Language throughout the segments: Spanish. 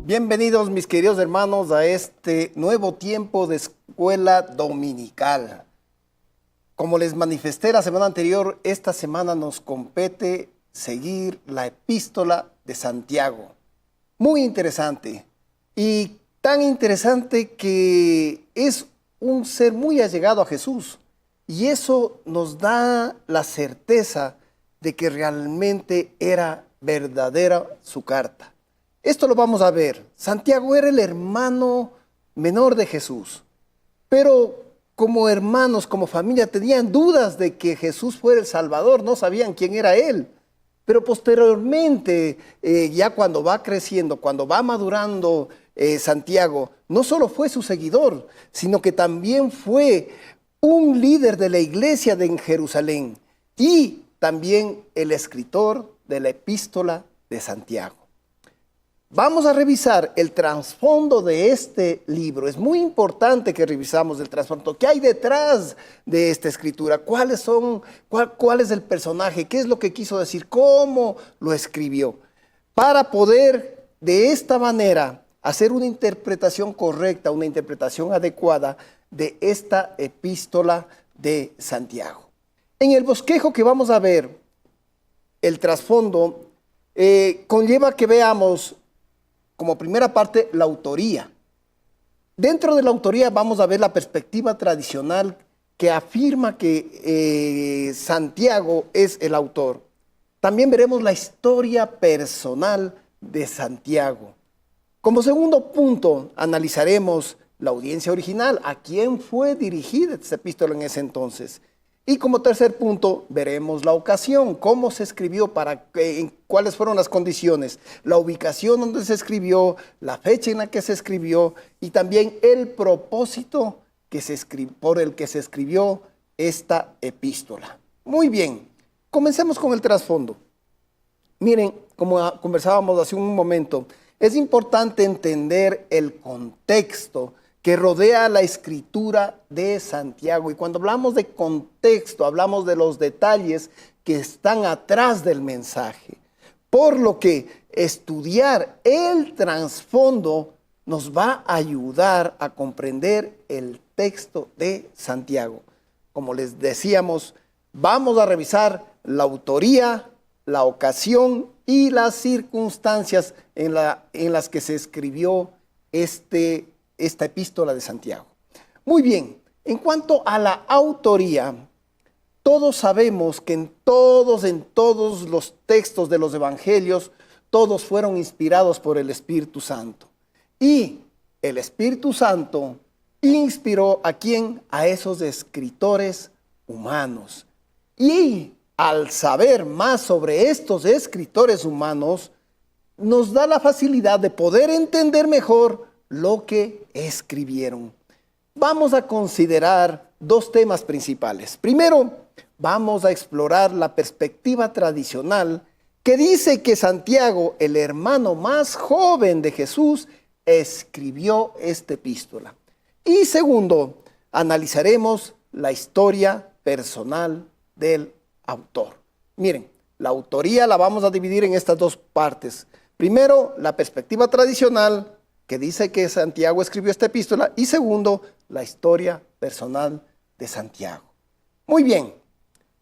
Bienvenidos mis queridos hermanos a este nuevo tiempo de escuela dominical. Como les manifesté la semana anterior, esta semana nos compete seguir la epístola de Santiago. Muy interesante y tan interesante que es un ser muy allegado a Jesús y eso nos da la certeza de que realmente era verdadera su carta. Esto lo vamos a ver. Santiago era el hermano menor de Jesús, pero como hermanos, como familia, tenían dudas de que Jesús fuera el Salvador, no sabían quién era Él. Pero posteriormente, ya cuando va creciendo, cuando va madurando Santiago, no solo fue su seguidor, sino que también fue un líder de la iglesia en Jerusalén y también el escritor de la epístola de Santiago. Vamos a revisar el trasfondo de este libro. Es muy importante que revisamos el trasfondo. ¿Qué hay detrás de esta escritura? ¿Cuál es el personaje? ¿Qué es lo que quiso decir? ¿Cómo lo escribió? Para poder de esta manera hacer una interpretación correcta, una interpretación adecuada de esta epístola de Santiago. En el bosquejo que vamos a ver, el trasfondo conlleva que veamos como primera parte, la autoría. Dentro de la autoría vamos a ver la perspectiva tradicional que afirma que Santiago es el autor. También veremos la historia personal de Santiago. Como segundo punto, analizaremos la audiencia original, a quién fue dirigida esta epístola en ese entonces. Y como tercer punto, veremos la ocasión, cómo se escribió, cuáles fueron las condiciones, la ubicación donde se escribió, la fecha en la que se escribió y también el propósito por el que se escribió esta epístola. Muy bien, comencemos con el trasfondo. Miren, como conversábamos hace un momento, es importante entender el contexto que rodea la escritura de Santiago. Y cuando hablamos de contexto, hablamos de los detalles que están atrás del mensaje. Por lo que estudiar el trasfondo nos va a ayudar a comprender el texto de Santiago. Como les decíamos, vamos a revisar la autoría, la ocasión y las circunstancias en las que se escribió esta epístola de Santiago. Muy bien, en cuanto a la autoría, todos sabemos que en todos los textos de los evangelios, todos fueron inspirados por el Espíritu Santo. Y el Espíritu Santo inspiró ¿a quién? A esos escritores humanos. Y al saber más sobre estos escritores humanos, nos da la facilidad de poder entender mejor lo que escribieron. Vamos a considerar dos temas principales. Primero, vamos a explorar la perspectiva tradicional que dice que Santiago, el hermano más joven de Jesús, escribió esta epístola. Y segundo, analizaremos la historia personal del autor. Miren, la autoría la vamos a dividir en estas dos partes. Primero, la perspectiva tradicional que dice que Santiago escribió esta epístola, y segundo, la historia personal de Santiago. Muy bien,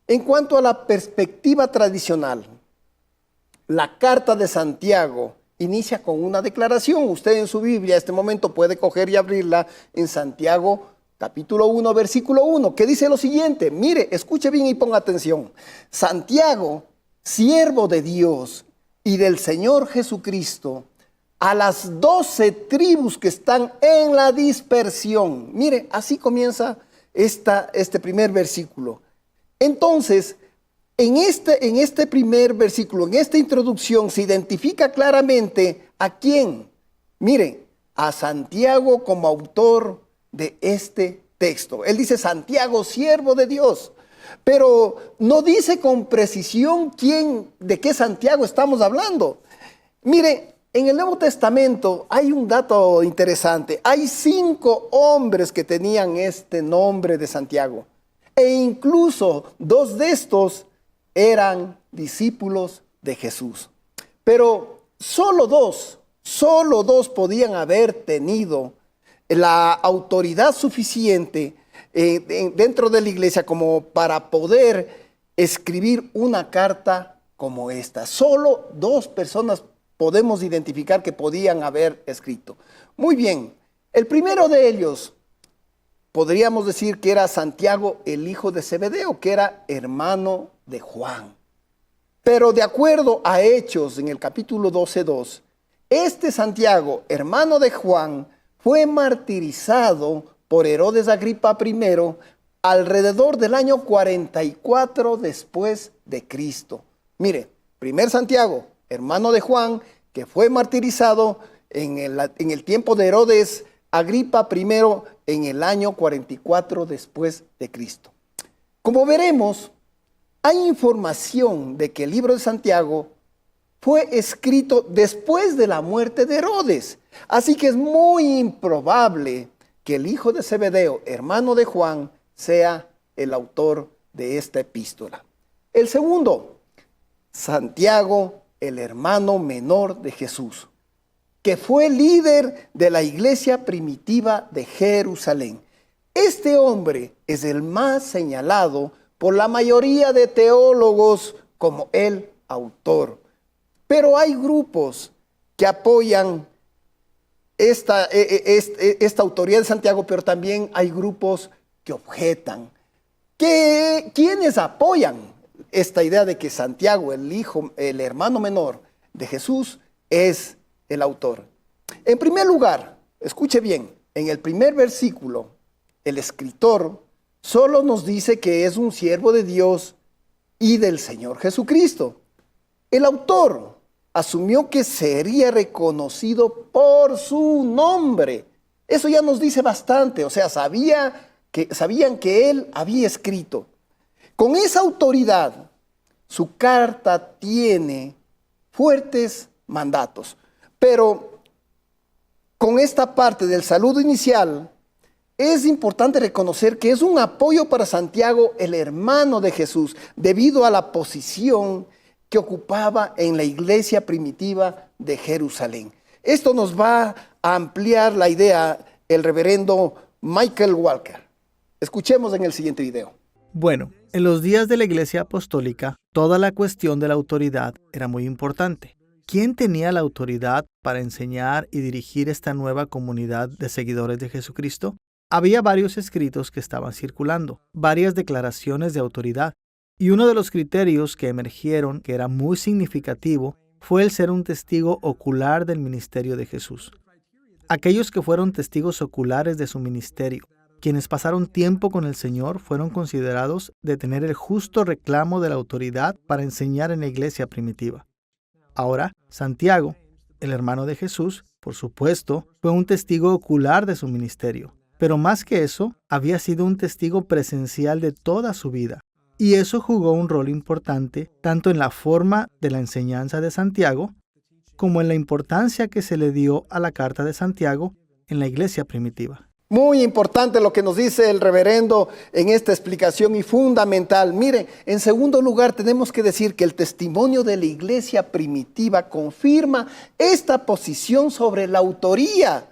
en cuanto a la perspectiva tradicional, la carta de Santiago inicia con una declaración. Usted en su Biblia, en este momento, puede coger y abrirla en Santiago, capítulo 1, versículo 1, que dice lo siguiente. Mire, escuche bien y ponga atención. Santiago, siervo de Dios y del Señor Jesucristo, a las 12 tribus que están en la dispersión. Mire, así comienza este primer versículo. Entonces, en este primer versículo, en esta introducción, se identifica claramente a quién. Mire, a Santiago como autor de este texto. Él dice: Santiago, siervo de Dios. pero no dice con precisión de qué Santiago estamos hablando. Mire, en el Nuevo Testamento hay un dato interesante. Hay 5 hombres que tenían este nombre de Santiago. E incluso 2 de estos eran discípulos de Jesús. Pero solo dos podían haber tenido la autoridad suficiente dentro de la iglesia como para poder escribir una carta como esta. Solo 2 personas podemos identificar que podían haber escrito. Muy bien, el primero de ellos podríamos decir que era Santiago, el hijo de Zebedeo, que era hermano de Juan. Pero de acuerdo a Hechos en el capítulo 12:2, este Santiago, hermano de Juan, fue martirizado por Herodes Agripa I alrededor del año 44 después de Cristo. Mire, primer Santiago, hermano de Juan, que fue martirizado en el tiempo de Herodes Agripa I en el año 44 después de Cristo. Como veremos, hay información de que el libro de Santiago fue escrito después de la muerte de Herodes. Así que es muy improbable que el hijo de Zebedeo, hermano de Juan, sea el autor de esta epístola. El segundo, Santiago, el hermano menor de Jesús, que fue líder de la iglesia primitiva de Jerusalén. Este hombre es el más señalado por la mayoría de teólogos como el autor. Pero hay grupos que apoyan esta autoridad de Santiago, pero también hay grupos que objetan. ¿Quiénes apoyan esta idea de que Santiago, el hermano menor de Jesús, es el autor? En primer lugar, escuche bien, en el primer versículo, el escritor solo nos dice que es un siervo de Dios y del Señor Jesucristo. El autor asumió que sería reconocido por su nombre. Eso ya nos dice bastante, o sea, sabían que él había escrito. Con esa autoridad, su carta tiene fuertes mandatos. Pero con esta parte del saludo inicial, es importante reconocer que es un apoyo para Santiago, el hermano de Jesús, debido a la posición que ocupaba en la iglesia primitiva de Jerusalén. Esto nos va a ampliar la idea el reverendo Michael Walker. Escuchemos en el siguiente video. Bueno, en los días de la iglesia apostólica, toda la cuestión de la autoridad era muy importante. ¿Quién tenía la autoridad para enseñar y dirigir esta nueva comunidad de seguidores de Jesucristo? Había varios escritos que estaban circulando, varias declaraciones de autoridad, y uno de los criterios que emergieron, que era muy significativo, fue el ser un testigo ocular del ministerio de Jesús. Aquellos que fueron testigos oculares de su ministerio, quienes pasaron tiempo con el Señor, fueron considerados de tener el justo reclamo de la autoridad para enseñar en la iglesia primitiva. Ahora, Santiago, el hermano de Jesús, por supuesto, fue un testigo ocular de su ministerio, pero más que eso, había sido un testigo presencial de toda su vida. Y eso jugó un rol importante tanto en la forma de la enseñanza de Santiago como en la importancia que se le dio a la carta de Santiago en la iglesia primitiva. Muy importante lo que nos dice el reverendo en esta explicación y fundamental. Mire, en segundo lugar tenemos que decir que el testimonio de la iglesia primitiva confirma esta posición sobre la autoría.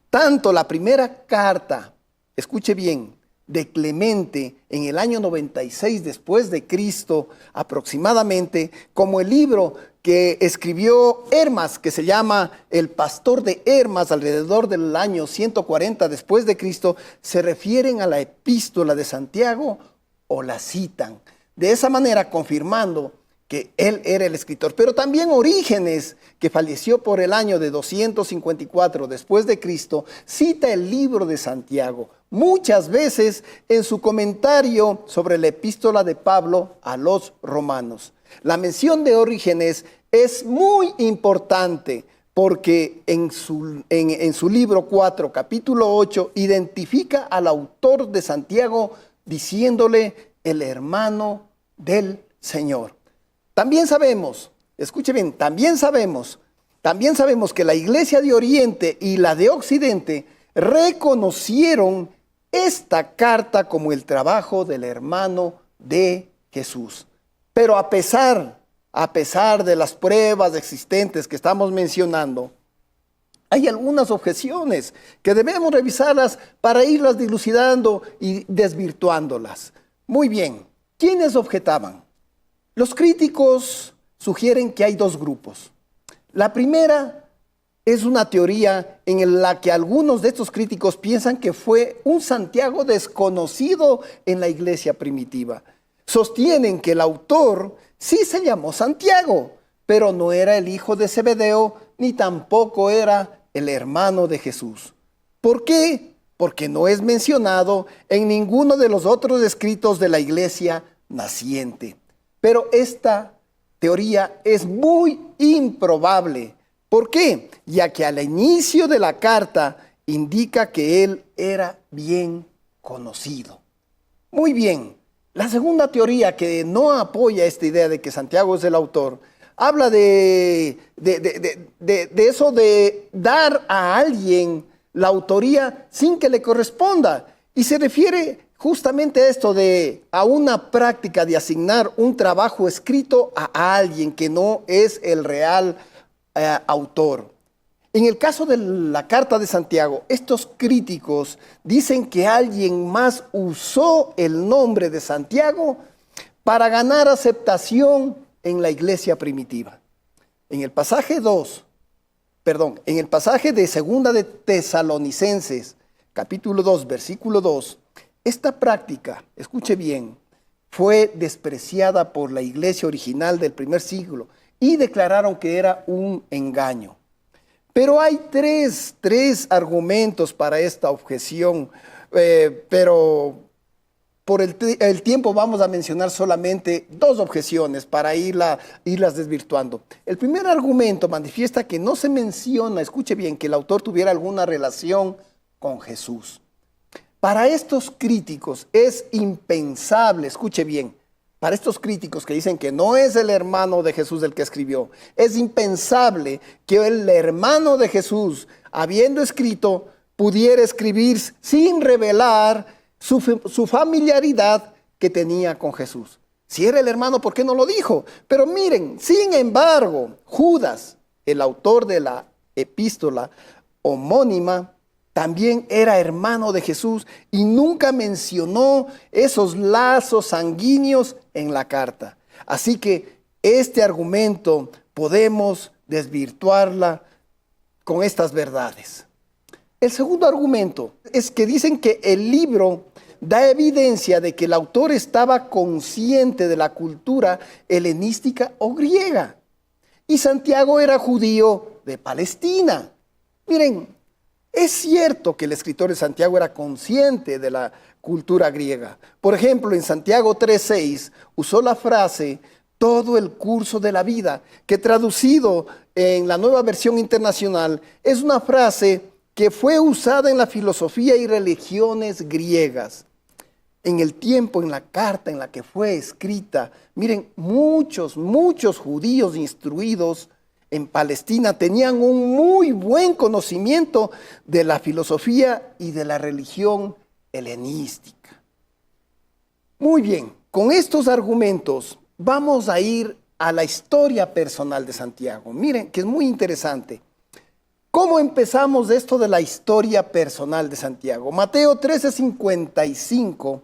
Tanto la primera carta, escuche bien, de Clemente en el año 96 después de Cristo aproximadamente, como el libro que escribió Hermas, que se llama El Pastor de Hermas, alrededor del año 140 después de Cristo, se refieren a la epístola de Santiago o la citan. De esa manera confirmando que él era el escritor. Pero también Orígenes, que falleció por el año de 254 después de Cristo, cita el libro de Santiago muchas veces en su comentario sobre la epístola de Pablo a los romanos. La mención de Orígenes es muy importante porque en su libro 4, capítulo 8, identifica al autor de Santiago diciéndole el hermano del Señor. También sabemos, escuche bien, también sabemos que la iglesia de Oriente y la de Occidente reconocieron esta carta como el trabajo del hermano de Jesús. Pero a pesar de las pruebas existentes que estamos mencionando, hay algunas objeciones que debemos revisarlas para irlas dilucidando y desvirtuándolas. Muy bien, ¿quiénes objetaban? Los críticos sugieren que hay dos grupos. La primera es una teoría en la que algunos de estos críticos piensan que fue un Santiago desconocido en la iglesia primitiva. Sostienen que el autor sí se llamó Santiago, pero no era el hijo de Zebedeo, ni tampoco era el hermano de Jesús. ¿Por qué? Porque no es mencionado en ninguno de los otros escritos de la iglesia naciente. Pero esta teoría es muy improbable. ¿Por qué? Ya que al inicio de la carta indica que él era bien conocido. Muy bien. La segunda teoría, que no apoya esta idea de que Santiago es el autor, habla de eso de dar a alguien la autoría sin que le corresponda. Y se refiere justamente a esto a una práctica de asignar un trabajo escrito a alguien que no es el real autor. En el caso de la carta de Santiago, estos críticos dicen que alguien más usó el nombre de Santiago para ganar aceptación en la iglesia primitiva. En el pasaje de Segunda de Tesalonicenses, capítulo 2, versículo 2, esta práctica, escuche bien, fue despreciada por la iglesia original del primer siglo y declararon que era un engaño. Pero hay tres argumentos para esta objeción, pero por el tiempo vamos a mencionar solamente dos objeciones para irlas desvirtuando. El primer argumento manifiesta que no se menciona, escuche bien, que el autor tuviera alguna relación con Jesús. Para estos críticos es impensable, escuche bien, para estos críticos que dicen que no es el hermano de Jesús el que escribió, es impensable que el hermano de Jesús, habiendo escrito, pudiera escribir sin revelar su familiaridad que tenía con Jesús. Si era el hermano, ¿por qué no lo dijo? Pero miren, sin embargo, Judas, el autor de la epístola homónima, también era hermano de Jesús y nunca mencionó esos lazos sanguíneos en la carta. Así que este argumento podemos desvirtuarla con estas verdades. El segundo argumento es que dicen que el libro da evidencia de que el autor estaba consciente de la cultura helenística o griega. Y Santiago era judío de Palestina. Miren, es cierto que el escritor de Santiago era consciente de la cultura griega. Por ejemplo, en Santiago 3:6 usó la frase todo el curso de la vida, que traducido en la Nueva Versión Internacional es una frase que fue usada en la filosofía y religiones griegas. En el tiempo, en la carta en la que fue escrita, miren, muchos judíos instruidos en Palestina tenían un muy buen conocimiento de la filosofía y de la religión helenística. Muy bien, con estos argumentos vamos a ir a la historia personal de Santiago. Miren, que es muy interesante. ¿Cómo empezamos esto de la historia personal de Santiago? Mateo 13:55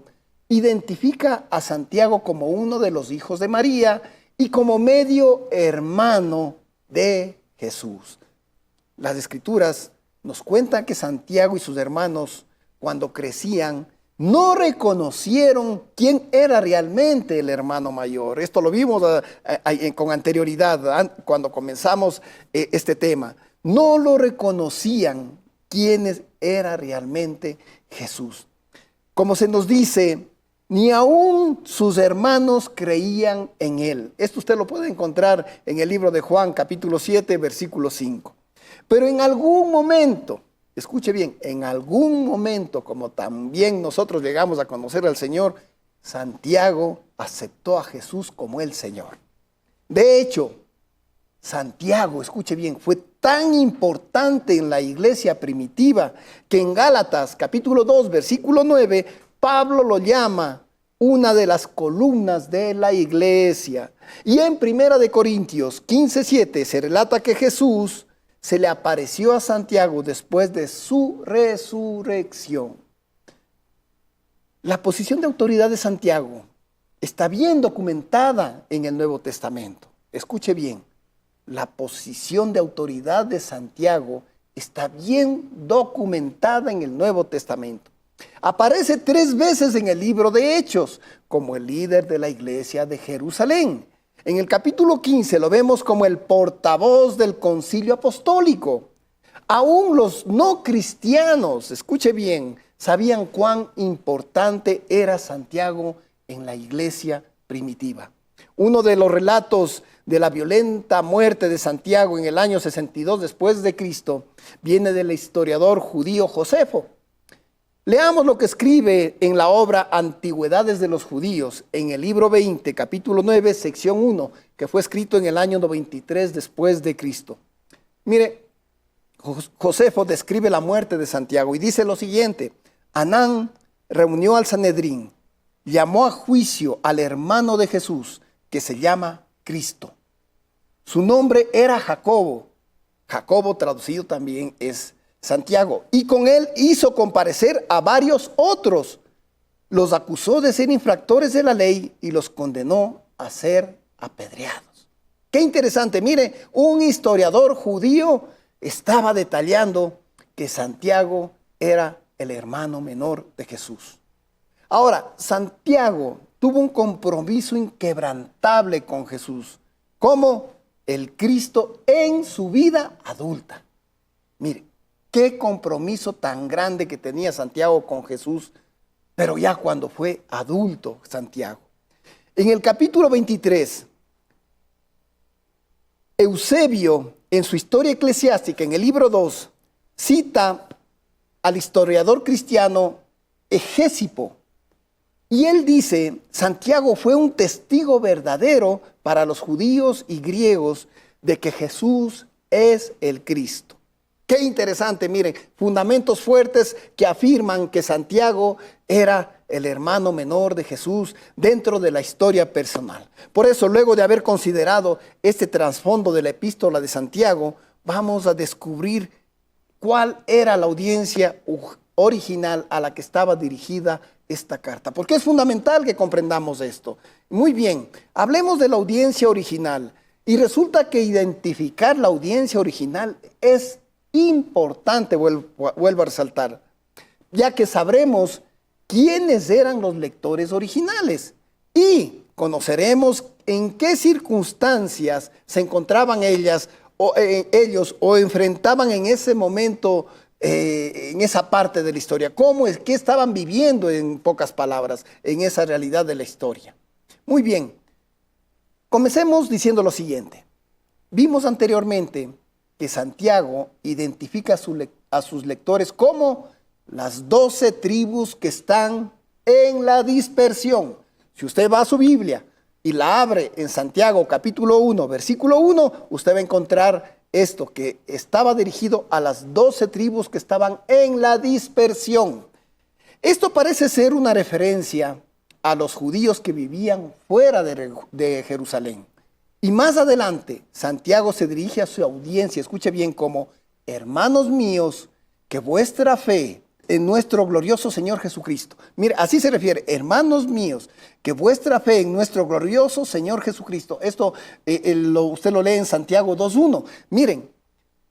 identifica a Santiago como uno de los hijos de María y como medio hermano de Jesús. Las Escrituras nos cuentan que Santiago y sus hermanos, cuando crecían, no reconocieron quién era realmente el hermano mayor. Esto lo vimos con anterioridad, cuando comenzamos este tema. No lo reconocían quién era realmente Jesús. Como se nos dice, ni aún sus hermanos creían en él. Esto usted lo puede encontrar en el libro de Juan, capítulo 7, versículo 5. Pero en algún momento, escuche bien, en algún momento, como también nosotros llegamos a conocer al Señor, Santiago aceptó a Jesús como el Señor. De hecho, Santiago, escuche bien, fue tan importante en la iglesia primitiva que en Gálatas capítulo 2, versículo 9, Pablo lo llama una de las columnas de la iglesia. Y en Primera de Corintios 15:7 se relata que Jesús se le apareció a Santiago después de su resurrección. La posición de autoridad de Santiago está bien documentada en el Nuevo Testamento. Escuche bien, la posición de autoridad de Santiago está bien documentada en el Nuevo Testamento. Aparece 3 veces en el libro de Hechos como el líder de la iglesia de Jerusalén. En el capítulo 15 lo vemos como el portavoz del concilio apostólico. Aún los no cristianos, escuche bien, sabían cuán importante era Santiago en la iglesia primitiva. Uno de los relatos de la violenta muerte de Santiago en el año 62 después de Cristo viene del historiador judío Josefo. Leamos lo que escribe en la obra Antigüedades de los Judíos, en el libro 20, capítulo 9, sección 1, que fue escrito en el año 93 después de Cristo. Mire, Josefo describe la muerte de Santiago y dice lo siguiente: Anán reunió al Sanedrín, llamó a juicio al hermano de Jesús, que se llama Cristo. Su nombre era Jacobo. Jacobo traducido también es Santiago. Y con él hizo comparecer a varios otros. Los acusó de ser infractores de la ley y los condenó a ser apedreados. Qué interesante. Mire, un historiador judío estaba detallando que Santiago era el hermano menor de Jesús. Ahora, Santiago tuvo un compromiso inquebrantable con Jesús, como el Cristo en su vida adulta. Mire, qué compromiso tan grande que tenía Santiago con Jesús, pero ya cuando fue adulto Santiago. En el capítulo 23, Eusebio, en su historia eclesiástica, en el libro 2, cita al historiador cristiano Egésipo. Y él dice, Santiago fue un testigo verdadero para los judíos y griegos de que Jesús es el Cristo. Qué interesante, miren, fundamentos fuertes que afirman que Santiago era el hermano menor de Jesús dentro de la historia personal. Por eso, luego de haber considerado este trasfondo de la epístola de Santiago, vamos a descubrir cuál era la audiencia original a la que estaba dirigida esta carta. Porque es fundamental que comprendamos esto. Muy bien, hablemos de la audiencia original. Y resulta que identificar la audiencia original es importante, vuelvo a resaltar, ya que sabremos quiénes eran los lectores originales y conoceremos en qué circunstancias se encontraban ellos o enfrentaban en ese momento, en esa parte de la historia. ¿Qué estaban viviendo, en pocas palabras, en esa realidad de la historia? Muy bien, comencemos diciendo lo siguiente. Vimos anteriormente que Santiago identifica a sus lectores como las 12 tribus que están en la dispersión. Si usted va a su Biblia y la abre en Santiago capítulo 1, versículo 1, usted va a encontrar esto, que estaba dirigido a las 12 tribus que estaban en la dispersión. Esto parece ser una referencia a los judíos que vivían fuera de Jerusalén. Y más adelante, Santiago se dirige a su audiencia, escuche bien, como hermanos míos, que vuestra fe en nuestro glorioso Señor Jesucristo. Mire, así se refiere, hermanos míos, que vuestra fe en nuestro glorioso Señor Jesucristo. Esto usted lo lee en Santiago 2.1. Miren,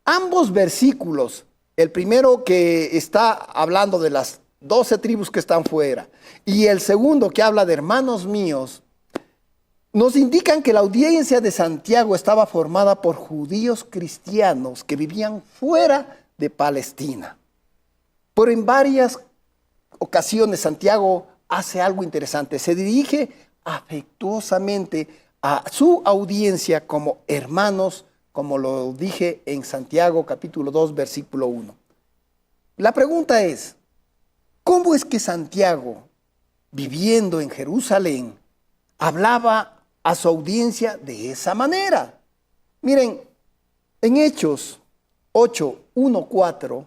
ambos versículos, el primero que está hablando de las 12 tribus que están fuera, y el segundo que habla de hermanos míos, nos indican que la audiencia de Santiago estaba formada por judíos cristianos que vivían fuera de Palestina. Pero en varias ocasiones Santiago hace algo interesante. Se dirige afectuosamente a su audiencia como hermanos, como lo dije en Santiago capítulo 2, versículo 1. La pregunta es, ¿cómo es que Santiago viviendo en Jerusalén, hablaba a su audiencia de esa manera. Miren, en Hechos 8:1-4,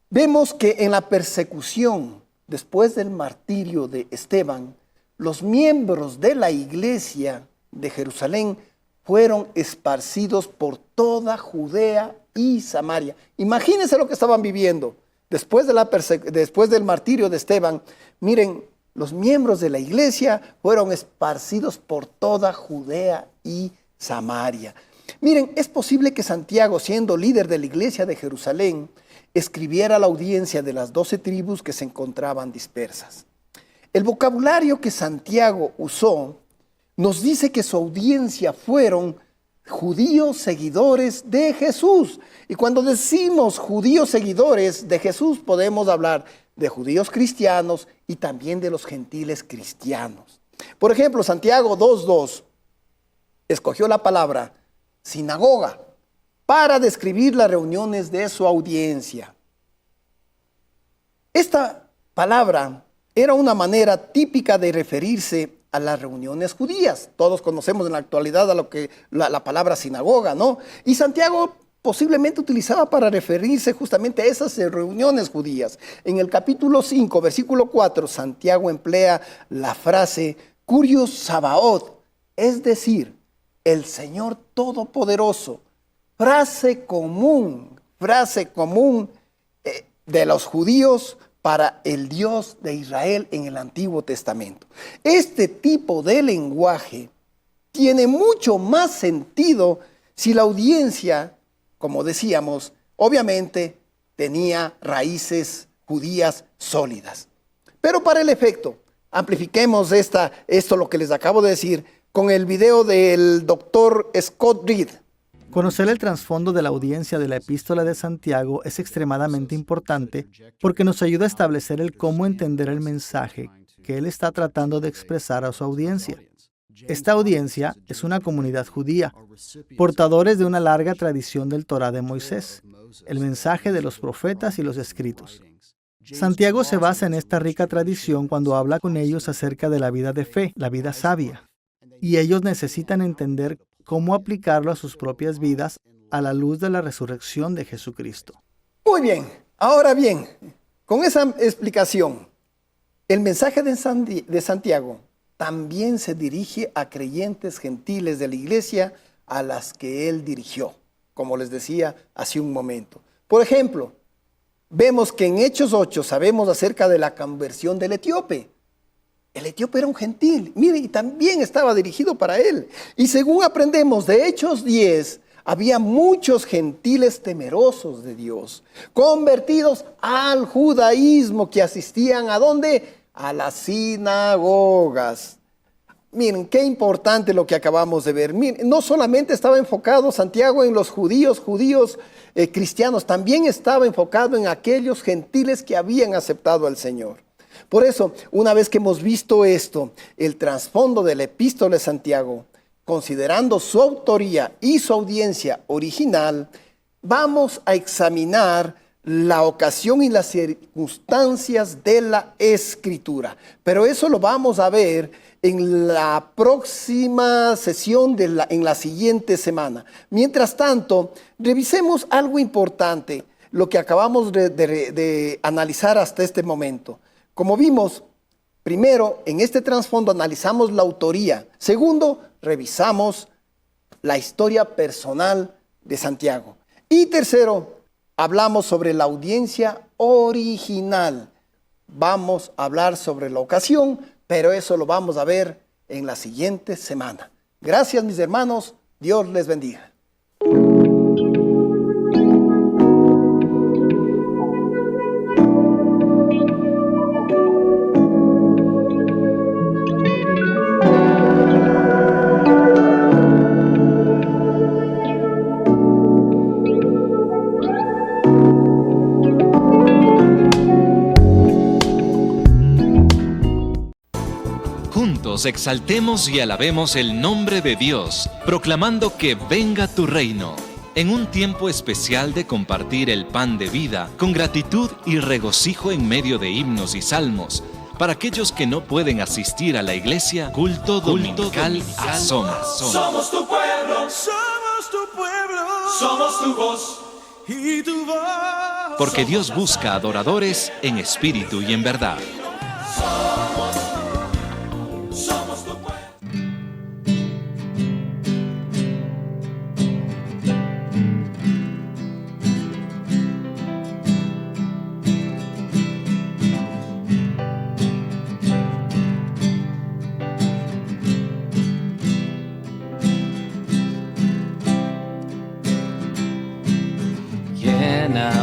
vemos que en la persecución, después del martirio de Esteban, los miembros de la iglesia de Jerusalén fueron esparcidos por toda Judea y Samaria. Imagínense lo que estaban viviendo después del martirio de Esteban. Miren, los miembros de la iglesia fueron esparcidos por toda Judea y Samaria. Miren, es posible que Santiago, siendo líder de la iglesia de Jerusalén, escribiera a la audiencia de las 12 tribus que se encontraban dispersas. El vocabulario que Santiago usó nos dice que su audiencia fueron judíos seguidores de Jesús. Y cuando decimos judíos seguidores de Jesús, podemos hablar de judíos cristianos y también de los gentiles cristianos. Por ejemplo, Santiago 2:2 escogió la palabra sinagoga para describir las reuniones de su audiencia. Esta palabra era una manera típica de referirse a las reuniones judías. Todos conocemos en la actualidad a lo que la palabra sinagoga, ¿no? Y Santiago posiblemente utilizaba para referirse justamente a esas reuniones judías. En el capítulo 5, versículo 4, Santiago emplea la frase Curios Sabaoth, es decir, el Señor Todopoderoso. Frase común de los judíos para el Dios de Israel en el Antiguo Testamento. Este tipo de lenguaje tiene mucho más sentido si la audiencia, como decíamos, obviamente tenía raíces judías sólidas. Pero para el efecto, amplifiquemos esto lo que les acabo de decir con el video del doctor Scott Reed. Conocer el trasfondo de la audiencia de la Epístola de Santiago es extremadamente importante porque nos ayuda a establecer el cómo entender el mensaje que él está tratando de expresar a su audiencia. Esta audiencia es una comunidad judía, portadores de una larga tradición del Torá de Moisés, el mensaje de los profetas y los escritos. Santiago se basa en esta rica tradición cuando habla con ellos acerca de la vida de fe, la vida sabia, y ellos necesitan entender cómo aplicarlo a sus propias vidas a la luz de la resurrección de Jesucristo. Muy bien, ahora bien, con esa explicación, el mensaje de Santiago también se dirige a creyentes gentiles de la iglesia a las que él dirigió, como les decía hace un momento. Por ejemplo, vemos que en Hechos 8 sabemos acerca de la conversión del etíope. El etíope era un gentil, mire, y también estaba dirigido para él. Y según aprendemos de Hechos 10, había muchos gentiles temerosos de Dios, convertidos al judaísmo, que asistían ¿a dónde? A las sinagogas. Miren, qué importante lo que acabamos de ver. Miren, no solamente estaba enfocado Santiago en los judíos cristianos, también estaba enfocado en aquellos gentiles que habían aceptado al Señor. Por eso, una vez que hemos visto esto, el trasfondo de la Epístola de Santiago, considerando su autoría y su audiencia original, vamos a examinar la ocasión y las circunstancias de la Escritura. Pero eso lo vamos a ver en la próxima sesión en la siguiente semana. Mientras tanto, revisemos algo importante, lo que acabamos de analizar hasta este momento. Como vimos, primero, en este trasfondo analizamos la autoría. Segundo, revisamos la historia personal de Santiago. Y tercero, hablamos sobre la audiencia original. Vamos a hablar sobre la ocasión, pero eso lo vamos a ver en la siguiente semana. Gracias, mis hermanos. Dios les bendiga. Exaltemos y alabemos el nombre de Dios, proclamando que venga tu reino. En un tiempo especial de compartir el pan de vida, con gratitud y regocijo en medio de himnos y salmos, Para aquellos que no pueden asistir a la iglesia, culto dominical Asoma. Somos tu pueblo, somos tu pueblo, somos tu voz y tu voz. Porque Dios busca adoradores en espíritu y en verdad. Somos tu pueblo.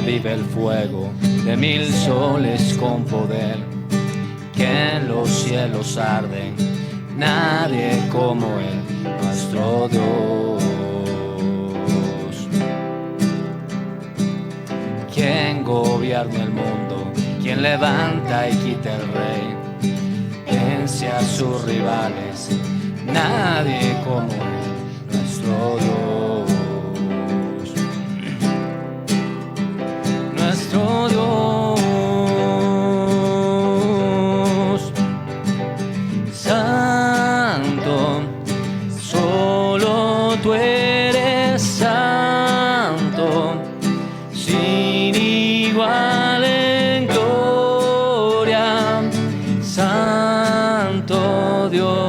Vive el fuego de 1000 soles con poder, que en los cielos arden, nadie como Él, nuestro Dios. Quien gobierna el mundo, quien levanta y quita el rey, vence a sus rivales, nadie como Él, nuestro Dios. Nuestro Dios, santo, solo tú eres santo, sin igual en gloria, santo Dios.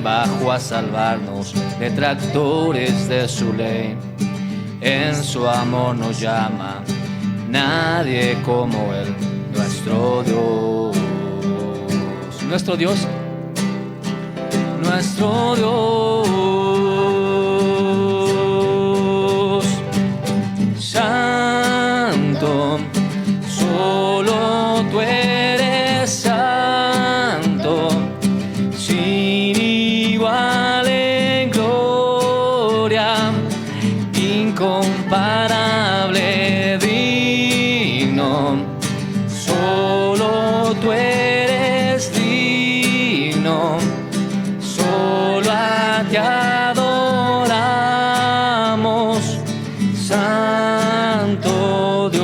Bajó a salvarnos, detractores de su ley, en su amor nos llama, nadie como Él, nuestro Dios. Nuestro Dios, nuestro Dios, santo, solo tú eres santo, sin igual en gloria, incomparable, digno, solo tú eres digno, solo a ti adoramos, santo Dios.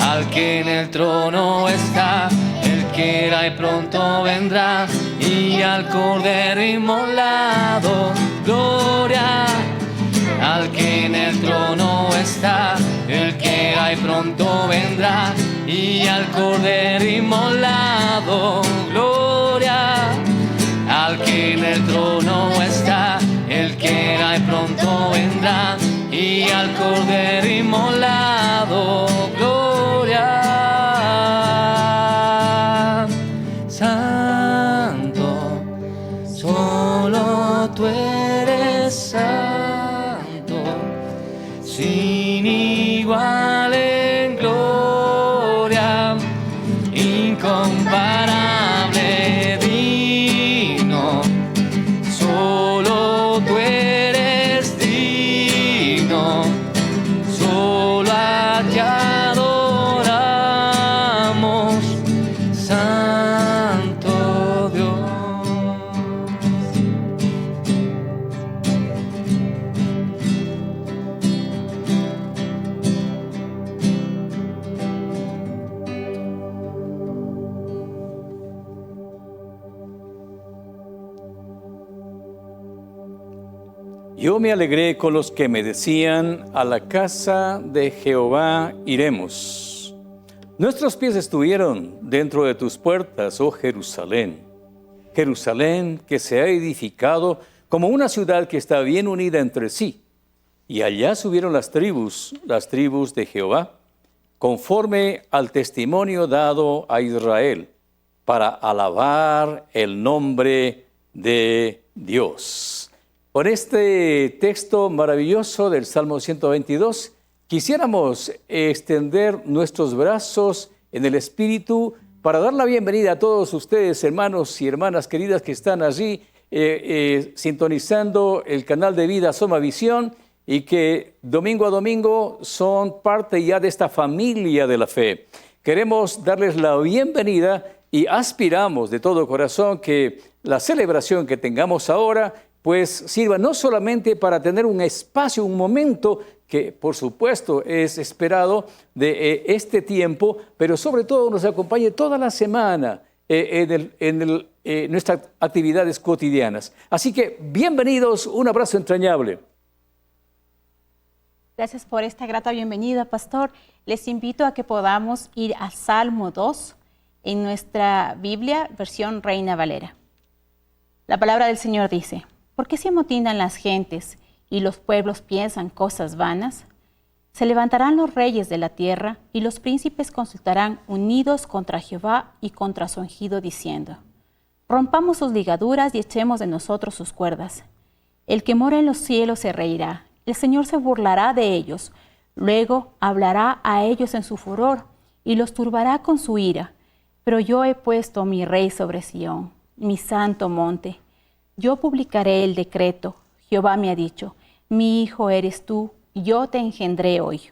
Al que en el trono está, el que era y pronto vendrá, y al Cordero inmolado, gloria. Al que en el trono está, el que era y pronto vendrá, y al Cordero inmolado, gloria. Al que en el trono está, el que era y pronto vendrá, y al Cordero inmolado, gloria. Santo, solo tú eres santo, sin igual en gloria, incomparable, digno, solo tú eres digno, solo a ti adoramos, santo Dios. Yo me alegré con los que me decían, a la casa de Jehová iremos. Nuestros pies estuvieron dentro de tus puertas, oh Jerusalén. Jerusalén que se ha edificado como una ciudad que está bien unida entre sí. Y allá subieron las tribus de Jehová, conforme al testimonio dado a Israel, para alabar el nombre de Dios. Por este texto maravilloso del Salmo 122, quisiéramos extender nuestros brazos en el Espíritu para dar la bienvenida a todos ustedes, hermanos y hermanas queridas que están allí sintonizando el canal de vida Soma Visión y que domingo a domingo son parte ya de esta familia de la fe. Queremos darles la bienvenida y aspiramos de todo corazón que la celebración que tengamos ahora pues sirva no solamente para tener un espacio, un momento que por supuesto es esperado de este tiempo, pero sobre todo nos acompañe toda la semana en nuestras actividades cotidianas. Así que bienvenidos, un abrazo entrañable. Gracias por esta grata bienvenida, pastor. Les invito a que podamos ir a Salmo 2 en nuestra Biblia, versión Reina Valera. La palabra del Señor dice: ¿por qué se amotinan las gentes y los pueblos piensan cosas vanas? Se levantarán los reyes de la tierra y los príncipes consultarán unidos contra Jehová y contra su ungido, diciendo: rompamos sus ligaduras y echemos de nosotros sus cuerdas. El que mora en los cielos se reirá, el Señor se burlará de ellos, luego hablará a ellos en su furor y los turbará con su ira. Pero yo he puesto mi rey sobre Sión, mi santo monte. Yo publicaré el decreto. Jehová me ha dicho: mi hijo eres tú, yo te engendré hoy.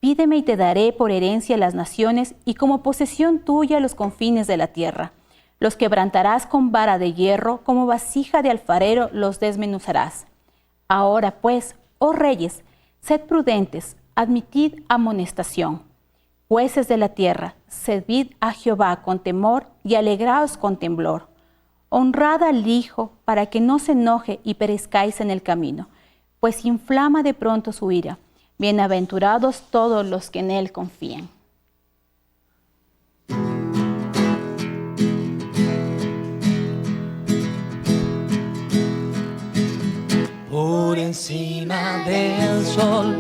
Pídeme y te daré por herencia las naciones y como posesión tuya los confines de la tierra. Los quebrantarás con vara de hierro, como vasija de alfarero los desmenuzarás. Ahora pues, oh reyes, sed prudentes, admitid amonestación. Jueces de la tierra, servid a Jehová con temor y alegraos con temblor. Honrad al Hijo para que no se enoje y perezcáis en el camino, pues inflama de pronto su ira. Bienaventurados todos los que en Él confían. Por encima del sol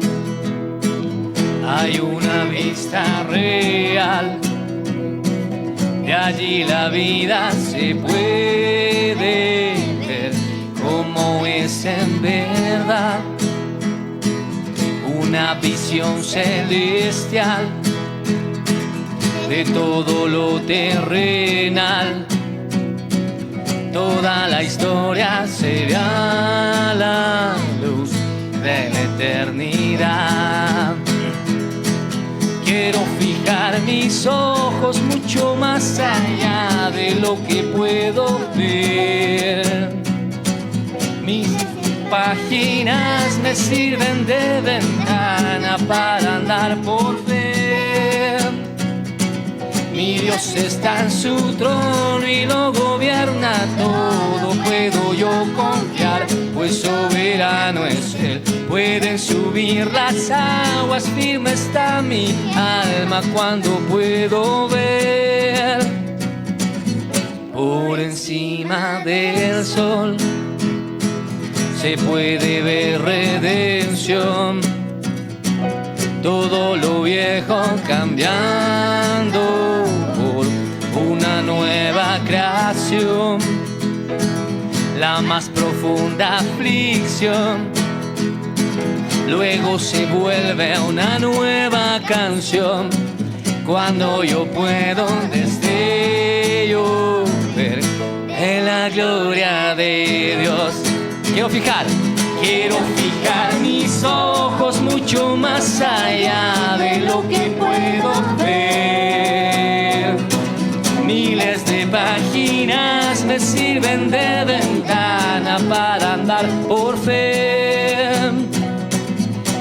hay una vista real. De allí la vida se puede ver como es en verdad. Una visión celestial de todo lo terrenal. Toda la historia será a la luz de la eternidad. Quiero fijar mis ojos mucho más allá de lo que puedo ver. Mis páginas me sirven de ventana para andar por fe. Mi Dios está en su trono y lo gobierna todo. Puedo yo confiar, pues soberano es Él. Pueden subir las aguas, firme está mi alma cuando puedo ver. Por encima del sol se puede ver redención. Todo lo viejo cambiando por una nueva creación. La más profunda aflicción luego se vuelve una nueva canción. Cuando yo puedo desde yo ver en la gloria de Dios. Quiero fijar mis ojos mucho más allá de lo que puedo ver. Miles de páginas me sirven de ventana para andar por fe.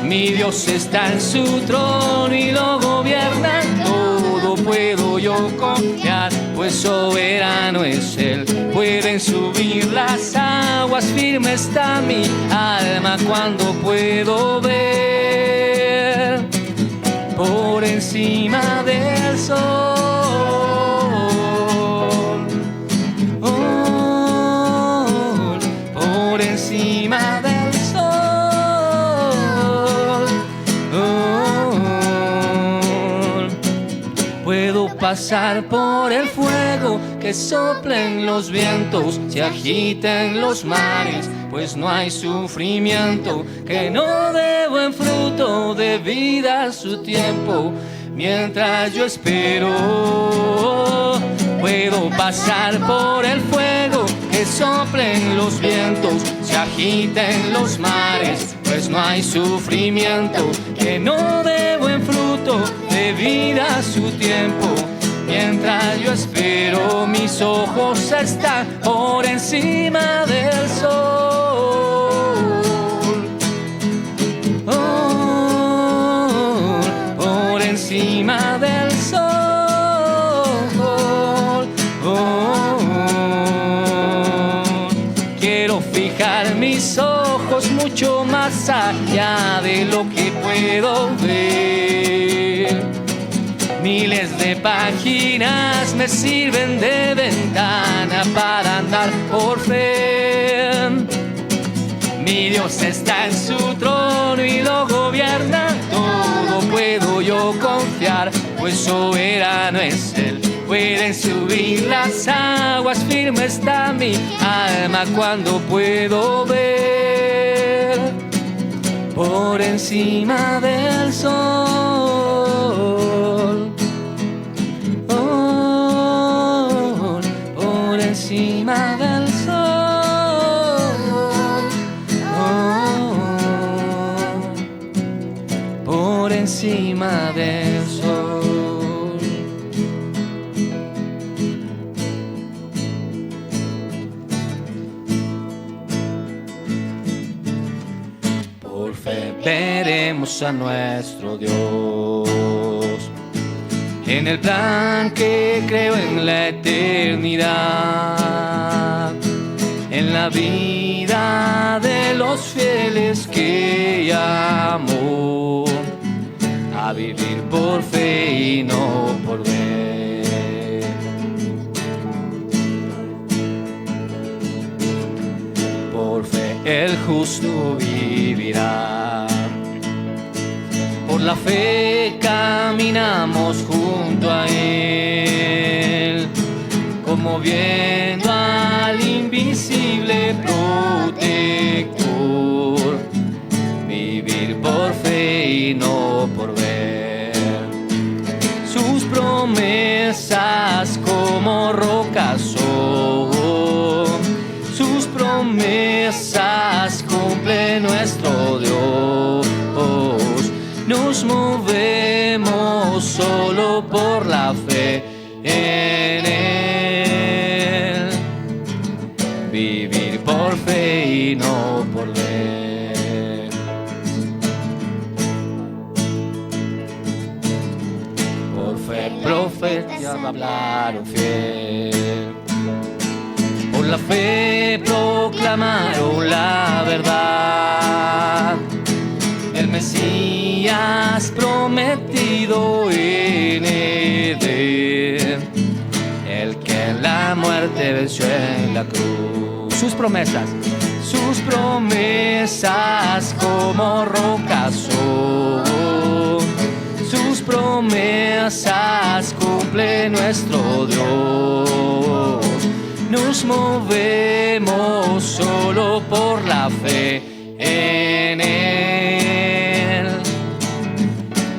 Mi Dios está en su trono y lo gobierna todo. Puedo yo confiar, pues soberano es Él. Pueden subir las aguas, firme está mi alma cuando puedo ver. Por encima del sol, oh, por encima del sol, oh, puedo pasar por el fuego, que soplen los vientos, se agiten los mares, pues no hay sufrimiento que no dé buen fruto de vida a su tiempo. Mientras yo espero, puedo pasar por el fuego, que soplen los vientos, se agiten los mares, pues no hay sufrimiento que no dé buen fruto fruto de vida a su tiempo. Mientras yo espero, mis ojos están por encima del sol. Oh, por encima del sol. Oh, quiero fijar mis ojos mucho más allá de lo que puedo ver. Miles de páginas me sirven de ventana para andar por fe. Mi Dios está en su trono y lo gobierna todo. Puedo yo confiar, pues soberano es Él. Pueden subir las aguas, firme está mi alma cuando puedo ver por encima del sol. Oh, por encima del sol. Oh, por encima del sol. Por fe veremos a nuestro Dios en el plan que creo en la eternidad, en la vida de los fieles que llamo a vivir por fe y no por ver. Por fe el justo vivirá. Por la fe caminamos junto a Él, como viendo al invisible protector. Vivir por fe y no por ver. Sus promesas como rocas son. Sus promesas cumple nuestro Dios. Nos movemos solo por la fe en Él. Vivir por fe y no por ver. Por fe profetas hablaron fiel. Por la fe proclamaron la verdad. El Mesías prometido en Edén, el que la muerte venció en la cruz. Sus promesas como rocas son. Sus promesas cumple nuestro Dios. Nos movemos solo por la fe en Él.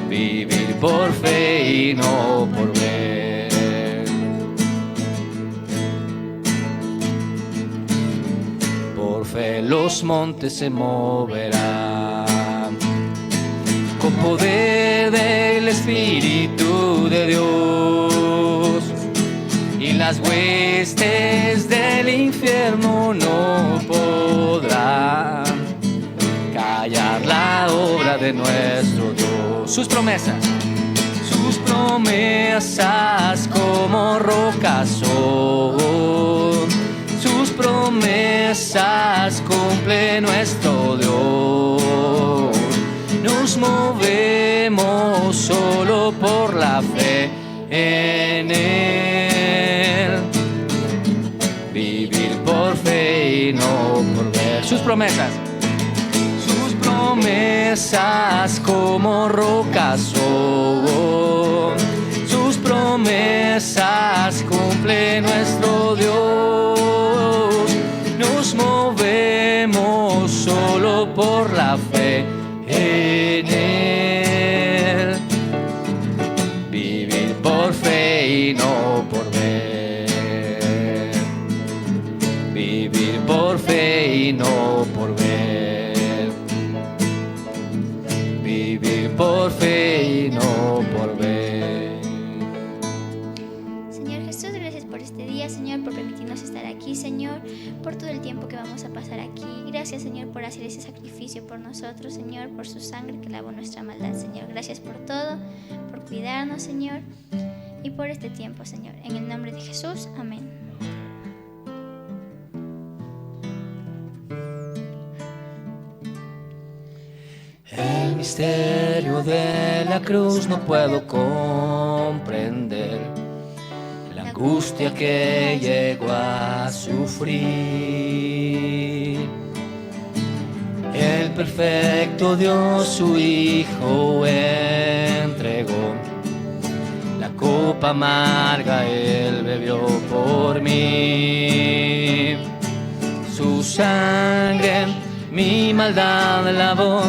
Vivir por fe y no por ver. Por fe los montes se moverán con poder del Espíritu de Dios. Y las huestes del infierno no podrán callar la obra de nuestro Dios. Sus promesas como rocas son. Sus promesas cumple nuestro Dios. Nos movemos solo por la fe en Él. Vivir por fe y no por ver. Sus promesas como rocas son. Sus promesas cumple nuestro Dios. Nos movemos solo por la fe en Él. Vivir por fe y no por ver. Vivir por fe y no por ver. Vivir por fe y no ti, Señor, por todo el tiempo que vamos a pasar aquí. Gracias, Señor, por hacer ese sacrificio por nosotros, Señor, por su sangre que lavó nuestra maldad, Señor. Gracias por todo, por cuidarnos, Señor, y por este tiempo, Señor. En el nombre de Jesús, amén. El misterio de la cruz no puedo comprender, la angustia que llegó a sufrir. El perfecto Dios su Hijo entregó, la copa amarga Él bebió por mí. Su sangre mi maldad lavó.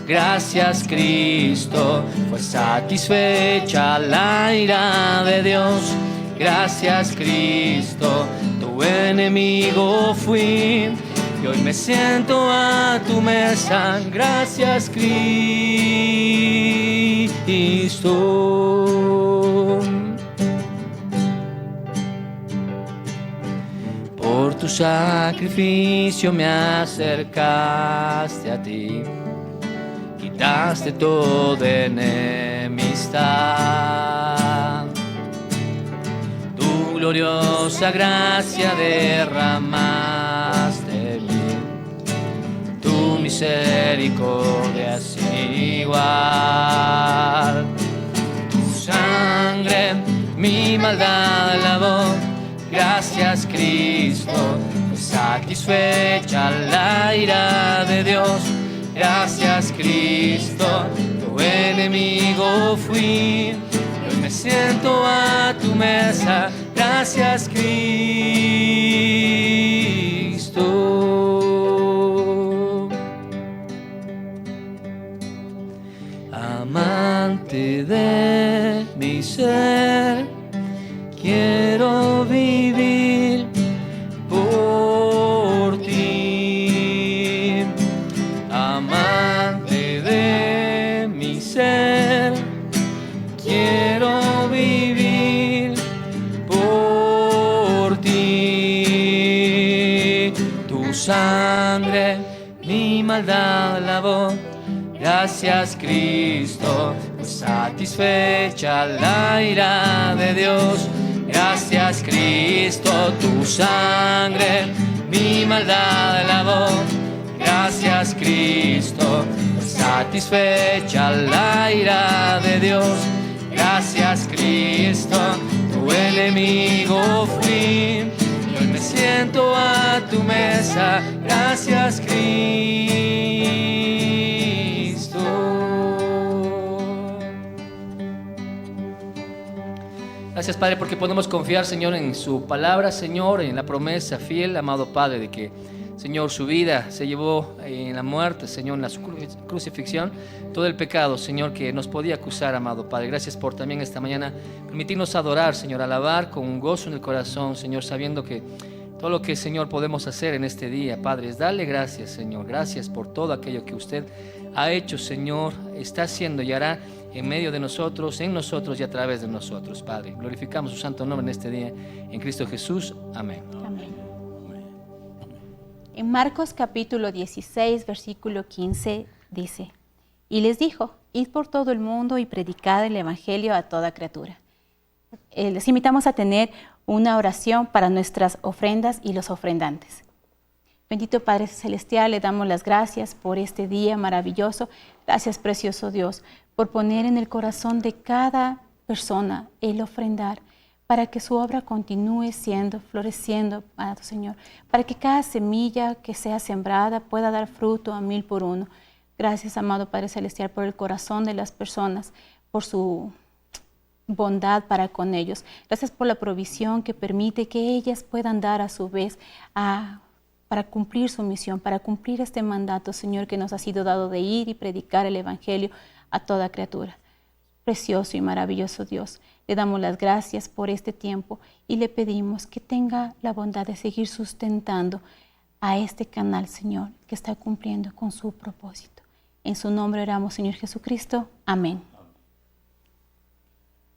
Gracias, Cristo, fue satisfecha la ira de Dios. Gracias, Cristo, tu enemigo fui y hoy me siento a tu mesa. Gracias, Cristo. Por tu sacrificio me acercaste a ti, quitaste toda enemistad. Tu gloriosa gracia derramaste en mí, tu misericordia es igual. Tu sangre mi maldad lavó. Gracias, Cristo, fue satisfecha la ira de Dios. Gracias, Cristo, tu enemigo fui y hoy me siento a tu mesa. Gracias, Cristo. Amante de mi ser, quiero vivir por ti. Amante de mi ser, quiero vivir por ti. Tu sangre mi maldad lavó. Gracias, Cristo, fue satisfecha la ira de Dios. Gracias, Cristo, tu sangre mi maldad lavó. Gracias, Cristo, fue satisfecha la ira de Dios. Gracias, Cristo, tu enemigo fui y hoy me siento a tu mesa. Gracias, Cristo. Gracias, Padre, porque podemos confiar, Señor, en su palabra, Señor, en la promesa fiel, amado Padre, de que, Señor, su vida se llevó en la muerte, Señor, en la crucifixión, todo el pecado, Señor, que nos podía acusar, amado Padre. Gracias por también esta mañana permitirnos adorar, Señor, alabar con un gozo en el corazón, Señor, sabiendo que todo lo que, Señor, podemos hacer en este día, Padre, es darle gracias, Señor. Gracias por todo aquello que usted ha hecho, Señor, está haciendo y hará en medio de nosotros, en nosotros y a través de nosotros, Padre. Glorificamos su santo nombre en este día, en Cristo Jesús. Amén. Amén. En Marcos capítulo 16, versículo 15 dice: y les dijo, id por todo el mundo y predicad el evangelio a toda criatura. Les invitamos a tener una oración para nuestras ofrendas y los ofrendantes. Bendito Padre Celestial, le damos las gracias por este día maravilloso. Gracias, precioso Dios, por poner en el corazón de cada persona el ofrendar, para que su obra continúe siendo, floreciendo, amado Señor, para que cada semilla que sea sembrada pueda dar fruto a 1,000 por uno. Gracias, amado Padre Celestial, por el corazón de las personas, por su bondad para con ellos. Gracias por la provisión que permite que ellas puedan dar a su vez para cumplir su misión, para cumplir este mandato, Señor, que nos ha sido dado de ir y predicar el evangelio a toda criatura. Precioso y maravilloso Dios, le damos las gracias por este tiempo y le pedimos que tenga la bondad de seguir sustentando a este canal, Señor, que está cumpliendo con su propósito. En su nombre oramos, Señor Jesucristo. Amén.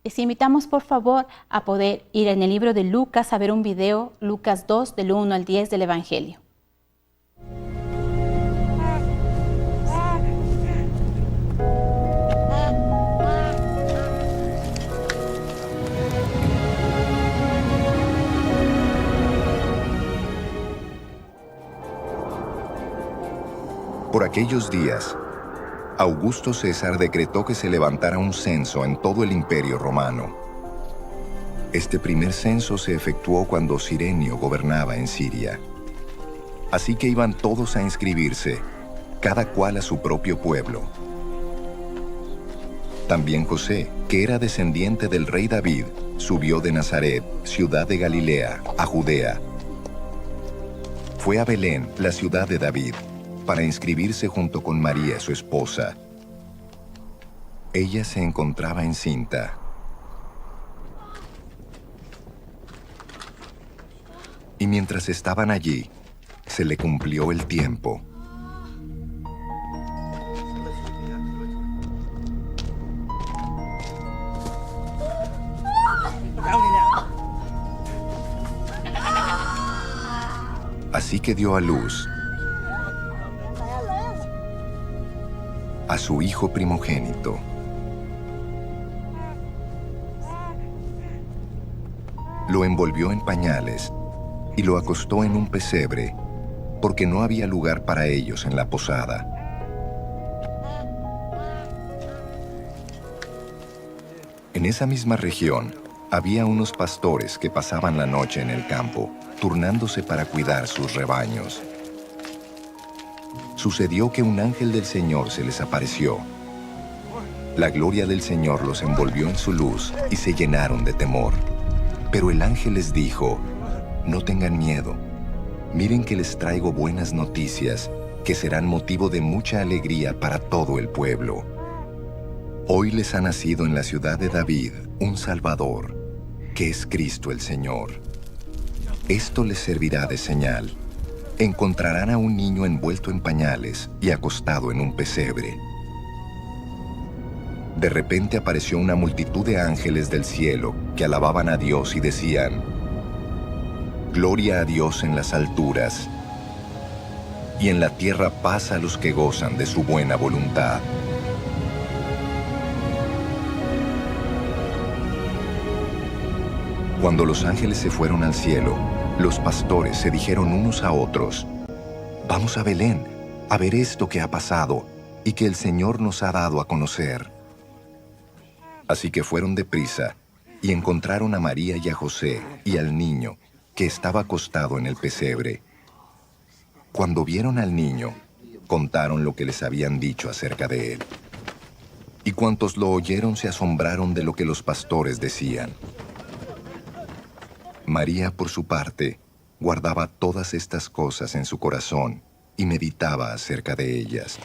Les invitamos por favor a poder ir en el libro de Lucas a ver un video, Lucas 2, del 1 al 10 del Evangelio. Por aquellos días, Augusto César decretó que se levantara un censo en todo el Imperio Romano. Este primer censo se efectuó cuando Cirenio gobernaba en Siria. Así que iban todos a inscribirse, cada cual a su propio pueblo. También José, que era descendiente del rey David, subió de Nazaret, ciudad de Galilea, a Judea. Fue a Belén, la ciudad de David, para inscribirse junto con María, su esposa. Ella se encontraba encinta. Y mientras estaban allí, se le cumplió el tiempo. Así que dio a luz a su hijo primogénito. Lo envolvió en pañales y lo acostó en un pesebre, porque no había lugar para ellos en la posada. En esa misma región había unos pastores que pasaban la noche en el campo, turnándose para cuidar sus rebaños. Sucedió que un ángel del Señor se les apareció. La gloria del Señor los envolvió en su luz y se llenaron de temor. Pero el ángel les dijo: no tengan miedo. Miren que les traigo buenas noticias que serán motivo de mucha alegría para todo el pueblo. Hoy les ha nacido en la ciudad de David un Salvador, que es Cristo el Señor. Esto les servirá de señal. Encontrarán a un niño envuelto en pañales y acostado en un pesebre. De repente apareció una multitud de ángeles del cielo que alababan a Dios y decían: Gloria a Dios en las alturas, y en la tierra paz a los que gozan de su buena voluntad. Cuando los ángeles se fueron al cielo, los pastores se dijeron unos a otros: vamos a Belén a ver esto que ha pasado y que el Señor nos ha dado a conocer. Así que fueron deprisa y encontraron a María y a José y al niño, que estaba acostado en el pesebre. Cuando vieron al niño, contaron lo que les habían dicho acerca de él. Y cuantos lo oyeron se asombraron de lo que los pastores decían. María, por su parte, guardaba todas estas cosas en su corazón y meditaba acerca de ellas.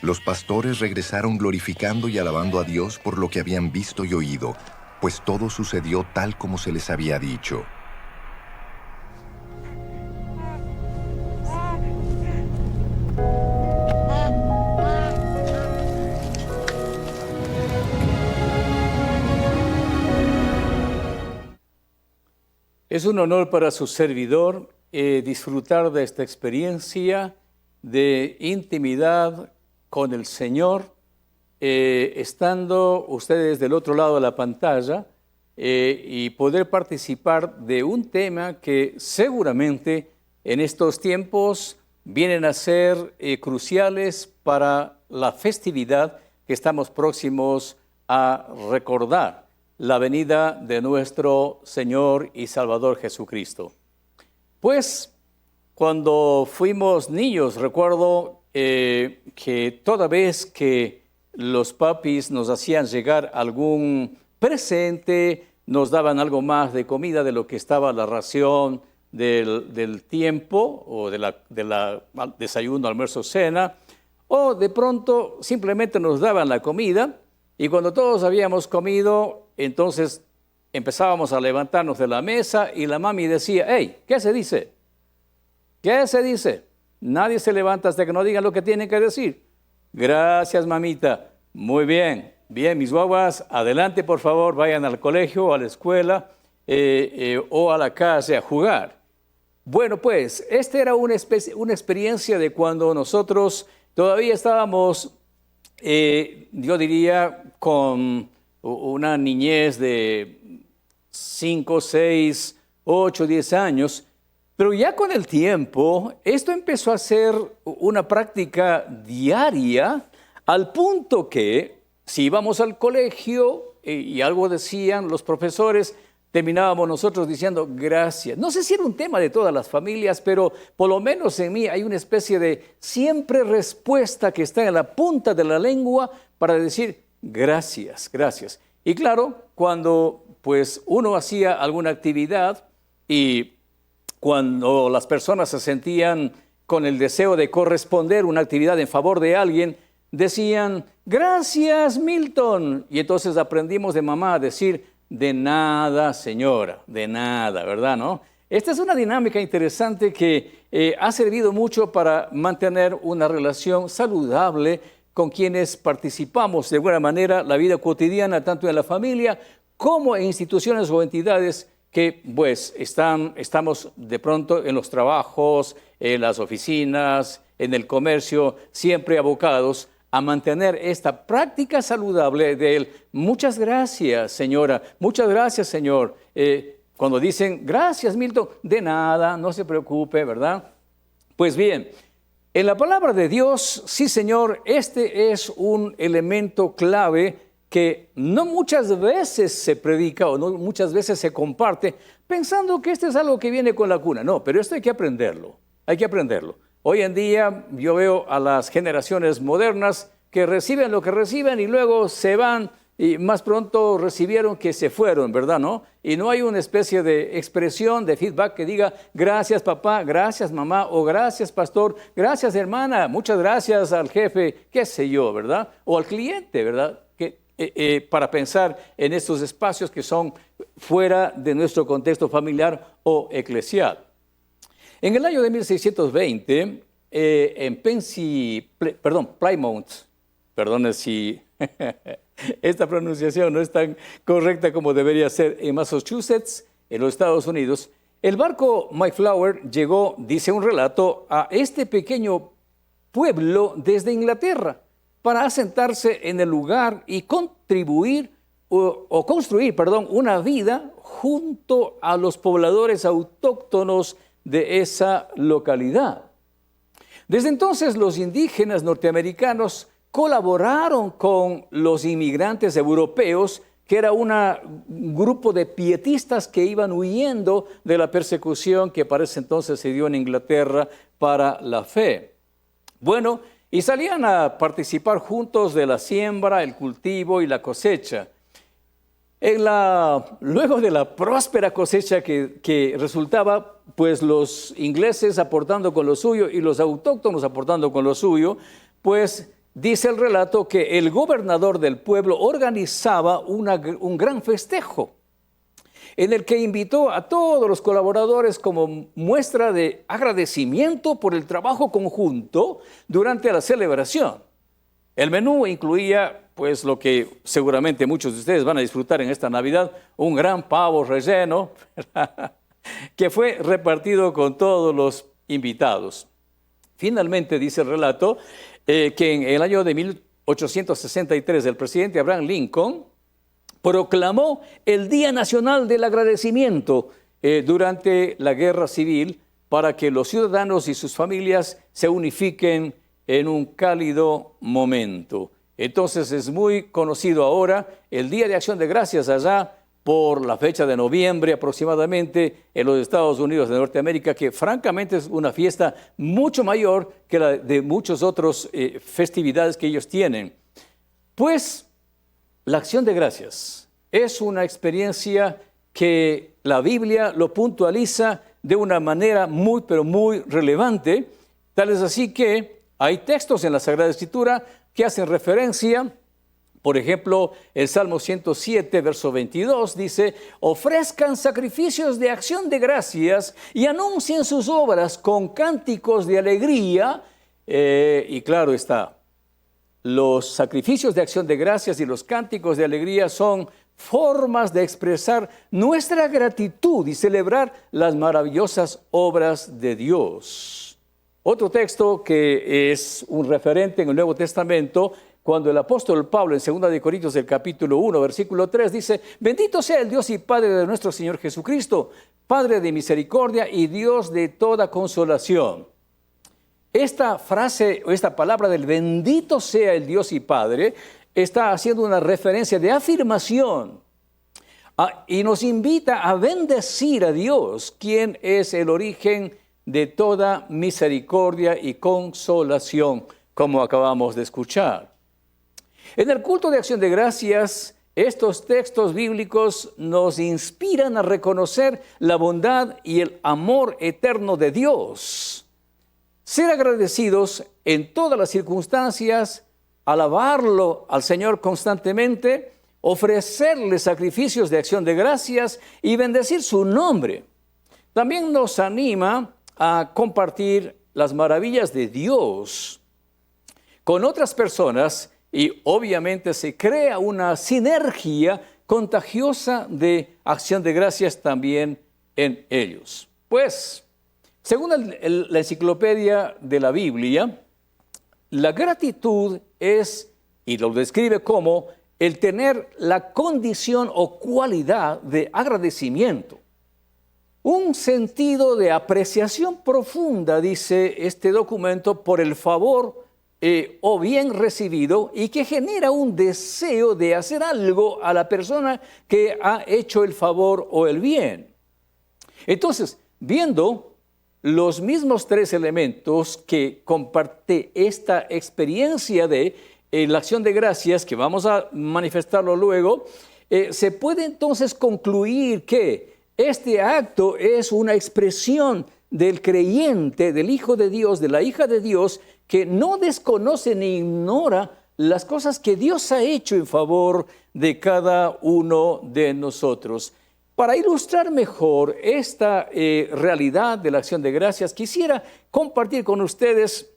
Los pastores regresaron glorificando y alabando a Dios por lo que habían visto y oído, pues todo sucedió tal como se les había dicho. Es un honor para su servidor disfrutar de esta experiencia de intimidad con el Señor, estando ustedes del otro lado de la pantalla y poder participar de un tema que seguramente en estos tiempos vienen a ser cruciales para la festividad que estamos próximos a recordar, la venida de nuestro Señor y Salvador Jesucristo. Pues, cuando fuimos niños, recuerdo que toda vez que los papis nos hacían llegar algún presente, nos daban algo más de comida de lo que estaba la ración del tiempo, o de la desayuno, almuerzo, cena, o de pronto simplemente nos daban la comida, y cuando todos habíamos comido, entonces empezábamos a levantarnos de la mesa y la mami decía: hey, ¿qué se dice? ¿Qué se dice? Nadie se levanta hasta que no digan lo que tienen que decir. Gracias, mamita. Muy bien. Bien, mis guaguas, adelante por favor, vayan al colegio, a la escuela o a la casa a jugar. Bueno, pues, esta era una experiencia de cuando nosotros todavía estábamos, yo diría, con una niñez de 5, 6, 8, 10 años, pero ya con el tiempo, esto empezó a ser una práctica diaria, al punto que si íbamos al colegio y algo decían los profesores, terminábamos nosotros diciendo gracias. No sé si era un tema de todas las familias, pero por lo menos en mí hay una especie de siempre respuesta que está en la punta de la lengua para decir gracias, gracias. Y claro, cuando pues uno hacía alguna actividad y cuando las personas se sentían con el deseo de corresponder una actividad en favor de alguien, decían, gracias, Milton. Y entonces aprendimos de mamá a decir, de nada, señora, de nada, ¿verdad, no? Esta es una dinámica interesante que ha servido mucho para mantener una relación saludable con quienes participamos de alguna manera la vida cotidiana, tanto en la familia como en instituciones o entidades que pues estamos de pronto en los trabajos, en las oficinas, en el comercio, siempre abocados a mantener esta práctica saludable de muchas gracias, señora, muchas gracias, señor. Cuando dicen, gracias, Milton, de nada, no se preocupe, ¿verdad? Pues bien, en la palabra de Dios, sí, señor, este es un elemento clave que no muchas veces se predica o no muchas veces se comparte, pensando que esto es algo que viene con la cuna. No, pero esto hay que aprenderlo, hay que aprenderlo. Hoy en día yo veo a las generaciones modernas que reciben lo que reciben y luego se van y más pronto recibieron que se fueron, ¿verdad, no? Y no hay una especie de expresión, de feedback que diga gracias papá, gracias mamá o gracias pastor, gracias hermana, muchas gracias al jefe, qué sé yo, ¿verdad? O al cliente, ¿verdad? Para pensar en estos espacios que son fuera de nuestro contexto familiar o eclesial. En el año de 1620, en Plymouth, perdone si esta pronunciación no es tan correcta como debería ser, en Massachusetts, en los Estados Unidos, el barco Mayflower llegó, dice un relato, a este pequeño pueblo desde Inglaterra para asentarse en el lugar y contribuir o construir, una vida junto a los pobladores autóctonos de esa localidad. Desde entonces los indígenas norteamericanos colaboraron con los inmigrantes europeos, que era un grupo de pietistas que iban huyendo de la persecución que para ese entonces se dio en Inglaterra para la fe. Bueno, y salían a participar juntos de la siembra, el cultivo y la cosecha. Luego de la próspera cosecha que resultaba, pues los ingleses aportando con lo suyo y los autóctonos aportando con lo suyo, pues dice el relato que el gobernador del pueblo organizaba un gran festejo en el que invitó a todos los colaboradores como muestra de agradecimiento por el trabajo conjunto durante la celebración. El menú incluía, pues, lo que seguramente muchos de ustedes van a disfrutar en esta Navidad, un gran pavo relleno, que fue repartido con todos los invitados. Finalmente, dice el relato, que en el año de 1863 el presidente Abraham Lincoln proclamó el Día Nacional del Agradecimiento durante la Guerra Civil para que los ciudadanos y sus familias se unifiquen en un cálido momento. Entonces es muy conocido ahora el Día de Acción de Gracias allá por la fecha de noviembre aproximadamente en los Estados Unidos de Norteamérica, que francamente es una fiesta mucho mayor que la de muchas otras festividades que ellos tienen. Pues la acción de gracias es una experiencia que la Biblia lo puntualiza de una manera muy, pero muy relevante. Tal es así que hay textos en la Sagrada Escritura que hacen referencia. Por ejemplo, el Salmo 107, verso 22, dice, ofrezcan sacrificios de acción de gracias y anuncien sus obras con cánticos de alegría. Y claro está, los sacrificios de acción de gracias y los cánticos de alegría son formas de expresar nuestra gratitud y celebrar las maravillosas obras de Dios. Otro texto que es un referente en el Nuevo Testamento, cuando el apóstol Pablo en 2 de Corintios del capítulo 1, versículo 3 dice: bendito sea el Dios y Padre de nuestro Señor Jesucristo, Padre de misericordia y Dios de toda consolación. Esta frase o esta palabra del bendito sea el Dios y Padre está haciendo una referencia de afirmación y nos invita a bendecir a Dios, quien es el origen de toda misericordia y consolación, como acabamos de escuchar. En el culto de acción de gracias, estos textos bíblicos nos inspiran a reconocer la bondad y el amor eterno de Dios. Ser agradecidos en todas las circunstancias, alabarlo al Señor constantemente, ofrecerle sacrificios de acción de gracias y bendecir su nombre. También nos anima a compartir las maravillas de Dios con otras personas y obviamente se crea una sinergia contagiosa de acción de gracias también en ellos. Pues, según la enciclopedia de la Biblia, la gratitud es, y lo describe como, el tener la condición o cualidad de agradecimiento. Un sentido de apreciación profunda, dice este documento, por el favor o bien recibido y que genera un deseo de hacer algo a la persona que ha hecho el favor o el bien. Entonces, viendo los mismos tres elementos que comparte esta experiencia de la acción de gracias, que vamos a manifestarlo luego, se puede entonces concluir que este acto es una expresión del creyente, del Hijo de Dios, de la hija de Dios, que no desconoce ni ignora las cosas que Dios ha hecho en favor de cada uno de nosotros. Para ilustrar mejor esta realidad de la acción de gracias, quisiera compartir con ustedes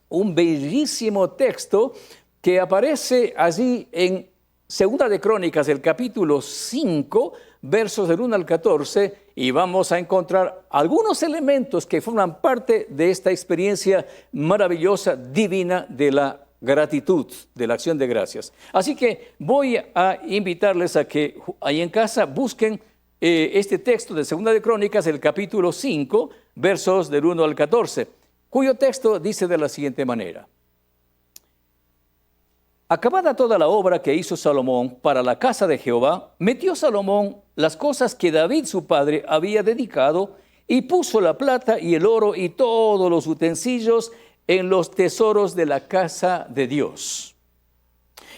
un bellísimo texto que aparece allí en 2 de Crónicas, el capítulo 5, versos del 1 al 14, y vamos a encontrar algunos elementos que forman parte de esta experiencia maravillosa, divina de la gratitud, de la acción de gracias. Así que voy a invitarles a que ahí en casa busquen este texto de 2 de Crónicas, el capítulo 5, versos del 1 al 14, cuyo texto dice de la siguiente manera: acabada toda la obra que hizo Salomón para la casa de Jehová, metió Salomón las cosas que David su padre había dedicado y puso la plata y el oro y todos los utensilios en los tesoros de la casa de Dios.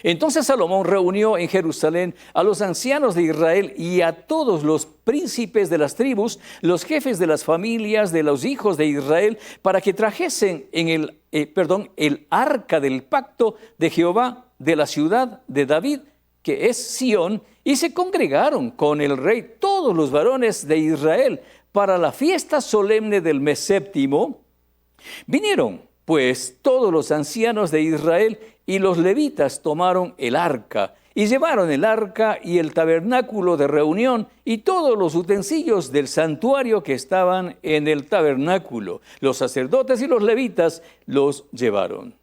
Entonces Salomón reunió en Jerusalén a los ancianos de Israel y a todos los príncipes de las tribus, los jefes de las familias de los hijos de Israel, para que trajesen el arca del pacto de Jehová de la ciudad de David, que es Sión, y se congregaron con el rey todos los varones de Israel para la fiesta solemne del mes séptimo. Vinieron pues todos los ancianos de Israel y los levitas tomaron el arca y llevaron el arca y el tabernáculo de reunión y todos los utensilios del santuario que estaban en el tabernáculo. Los sacerdotes y los levitas los llevaron.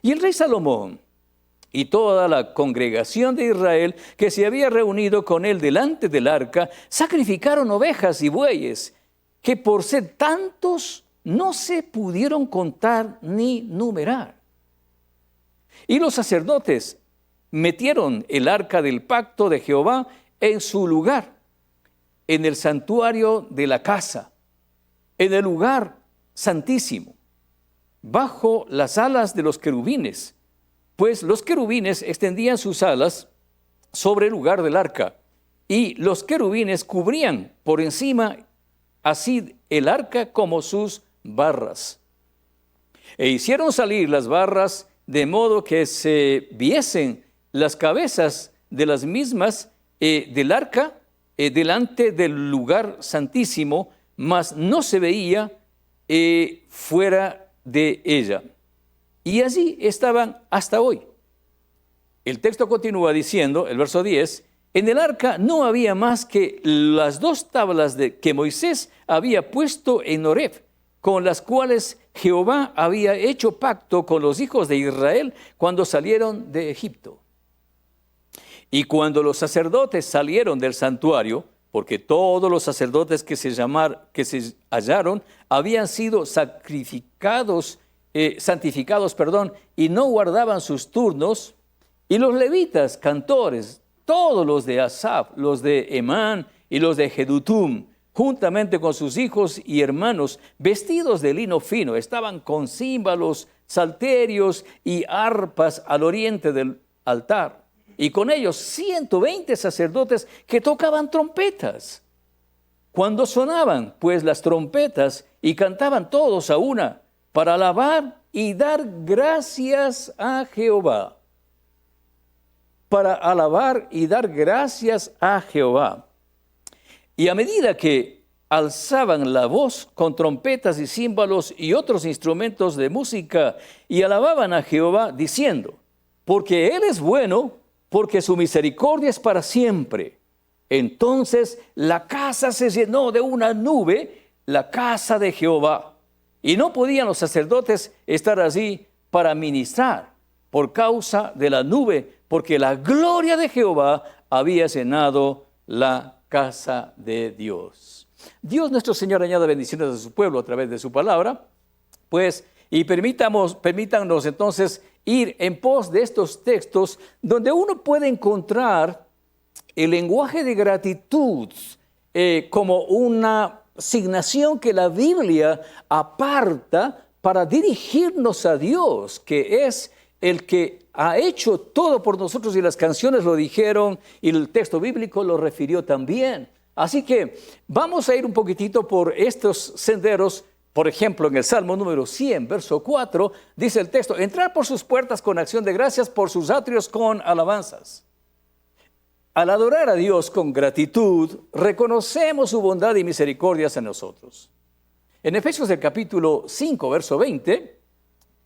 Y el rey Salomón y toda la congregación de Israel que se había reunido con él delante del arca, sacrificaron ovejas y bueyes, que por ser tantos no se pudieron contar ni numerar. Y los sacerdotes metieron el arca del pacto de Jehová en su lugar, en el santuario de la casa, en el lugar santísimo, bajo las alas de los querubines, pues los querubines extendían sus alas sobre el lugar del arca, y los querubines cubrían por encima así el arca como sus barras. E hicieron salir las barras de modo que se viesen las cabezas de las mismas del arca delante del lugar santísimo, mas no se veía fuera de ella. y allí estaban hasta hoy. El texto continúa diciendo, el verso 10, en el arca no había más que las 2 tablas que Moisés había puesto en Horeb, con las cuales Jehová había hecho pacto con los hijos de Israel cuando salieron de Egipto. Y cuando los sacerdotes salieron del santuario, porque todos los sacerdotes que se hallaron habían sido santificados, y no guardaban sus turnos, y los levitas, cantores, todos los de Asaf, los de Emán y los de Jedutum, juntamente con sus hijos y hermanos, vestidos de lino fino, estaban con címbalos, salterios y arpas al oriente del altar. Y con ellos 120 sacerdotes que tocaban trompetas. Cuando sonaban, pues, las trompetas y cantaban todos a una para alabar y dar gracias a Jehová. Para alabar y dar gracias a Jehová. Y a medida que alzaban la voz con trompetas y címbalos y otros instrumentos de música y alababan a Jehová diciendo, porque Él es bueno, porque su misericordia es para siempre. Entonces la casa se llenó de una nube, la casa de Jehová. Y no podían los sacerdotes estar allí para ministrar por causa de la nube, porque la gloria de Jehová había llenado la casa de Dios. Dios nuestro Señor añada bendiciones a su pueblo a través de su palabra, pues, y permítanos entonces ir en pos de estos textos donde uno puede encontrar el lenguaje de gratitud como una asignación que la Biblia aparta para dirigirnos a Dios, que es el que ha hecho todo por nosotros, y las canciones lo dijeron y el texto bíblico lo refirió también. Así que vamos a ir un poquitito por estos senderos. Por ejemplo, en el Salmo número 100, verso 4, dice el texto, entrar por sus puertas con acción de gracias, por sus atrios con alabanzas. Al adorar a Dios con gratitud, reconocemos su bondad y misericordia hacia nosotros. En Efesios del capítulo 5, verso 20,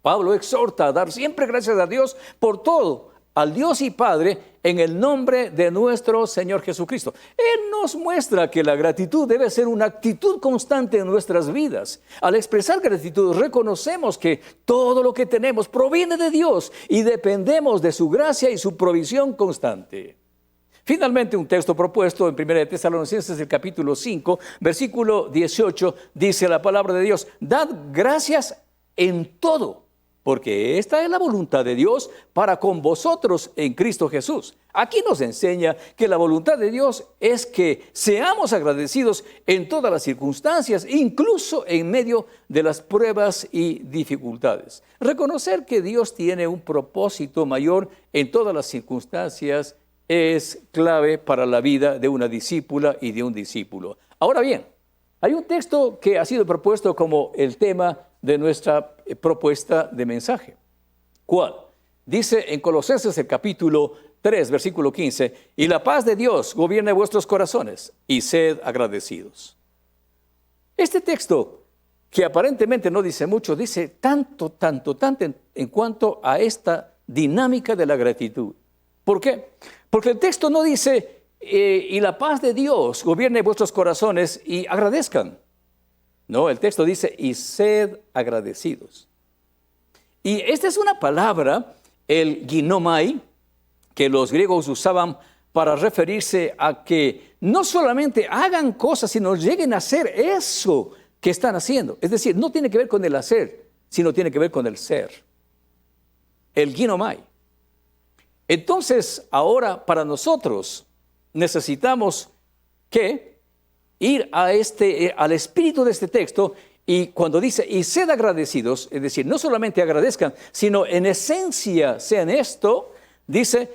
Pablo exhorta a dar siempre gracias a Dios por todo, al Dios y Padre, en el nombre de nuestro Señor Jesucristo. Él nos muestra que la gratitud debe ser una actitud constante en nuestras vidas. Al expresar gratitud, reconocemos que todo lo que tenemos proviene de Dios y dependemos de su gracia y su provisión constante. Finalmente, un texto propuesto en 1 Tesalonicenses, el capítulo 5, versículo 18, dice la palabra de Dios, dad gracias en todo, porque esta es la voluntad de Dios para con vosotros en Cristo Jesús. Aquí nos enseña que la voluntad de Dios es que seamos agradecidos en todas las circunstancias, incluso en medio de las pruebas y dificultades. Reconocer que Dios tiene un propósito mayor en todas las circunstancias es clave para la vida de una discípula y de un discípulo. Ahora bien, hay un texto que ha sido propuesto como el tema de nuestra propuesta de mensaje. ¿Cuál? Dice en Colosenses el capítulo 3, versículo 15, y la paz de Dios gobierne vuestros corazones y sed agradecidos. Este texto, que aparentemente no dice mucho, dice tanto en cuanto a esta dinámica de la gratitud. ¿Por qué? Porque el texto no dice, y la paz de Dios gobierne vuestros corazones y agradezcan. No, el texto dice, y sed agradecidos. Y esta es una palabra, el ginomai, que los griegos usaban para referirse a que no solamente hagan cosas, sino lleguen a hacer eso que están haciendo. Es decir, no tiene que ver con el hacer, sino tiene que ver con el ser. El ginomai. Entonces, ahora para nosotros necesitamos que ir al espíritu de este texto, y cuando dice, y sed agradecidos, es decir, no solamente agradezcan, sino en esencia sean esto, dice,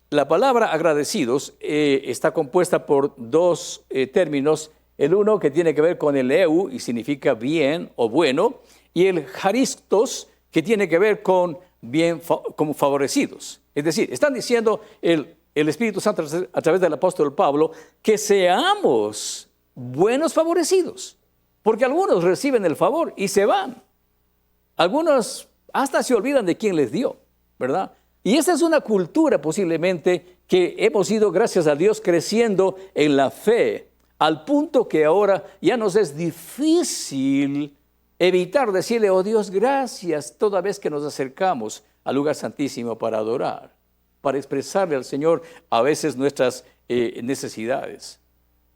la palabra agradecidos está compuesta por dos términos, el uno que tiene que ver con el eu y significa bien o bueno, y el charistos que tiene que ver con bien, como favorecidos. Es decir, están diciendo el Espíritu Santo a través del apóstol Pablo que seamos buenos favorecidos, porque algunos reciben el favor y se van. Algunos hasta se olvidan de quién les dio, ¿verdad? Y esa es una cultura posiblemente que hemos ido, gracias a Dios, creciendo en la fe, al punto que ahora ya nos es difícil evitar decirle, oh Dios, gracias, toda vez que nos acercamos al lugar santísimo para adorar, para expresarle al Señor a veces nuestras necesidades,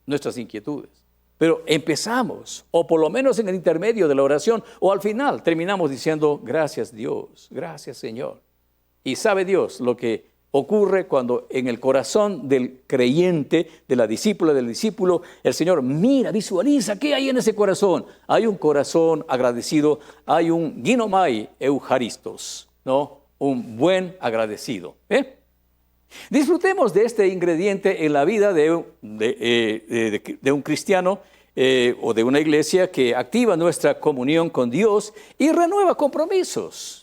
nuestras inquietudes. Pero empezamos, o por lo menos en el intermedio de la oración, o al final terminamos diciendo, gracias Dios, gracias Señor. Y sabe Dios lo que ocurre cuando en el corazón del creyente, de la discípula, del discípulo, el Señor mira, visualiza, ¿qué hay en ese corazón? Hay un corazón agradecido, hay un ginomai eucharistos, ¿no? Un buen agradecido. Disfrutemos de este ingrediente en la vida de un cristiano o de una iglesia que activa nuestra comunión con Dios y renueva compromisos.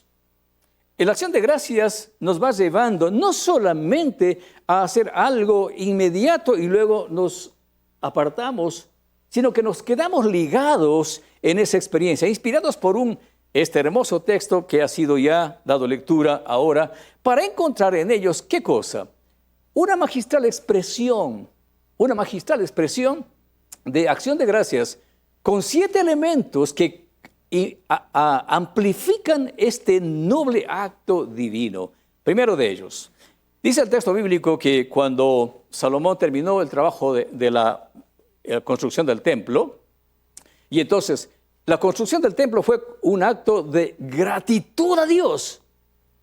La acción de gracias nos va llevando no solamente a hacer algo inmediato y luego nos apartamos, sino que nos quedamos ligados en esa experiencia, inspirados por este hermoso texto que ha sido ya dado lectura ahora, para encontrar en ellos, ¿qué cosa? Una magistral expresión de acción de gracias con 7 elementos que amplifican este noble acto divino. Primero de ellos, dice el texto bíblico que cuando Salomón terminó el trabajo de la construcción del templo, y entonces la construcción del templo fue un acto de gratitud a Dios,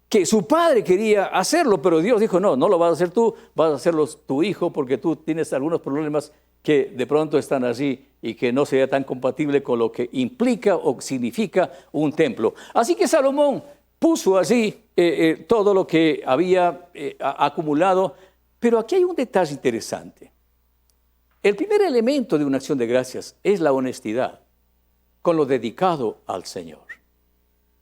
que su padre quería hacerlo, pero Dios dijo, no lo vas a hacer tú, vas a hacerlo tu hijo, porque tú tienes algunos problemas que de pronto están allí y que no sería tan compatible con lo que implica o significa un templo. Así que Salomón puso allí todo lo que había acumulado, pero aquí hay un detalle interesante. El primer elemento de una acción de gracias es la honestidad, con lo dedicado al Señor.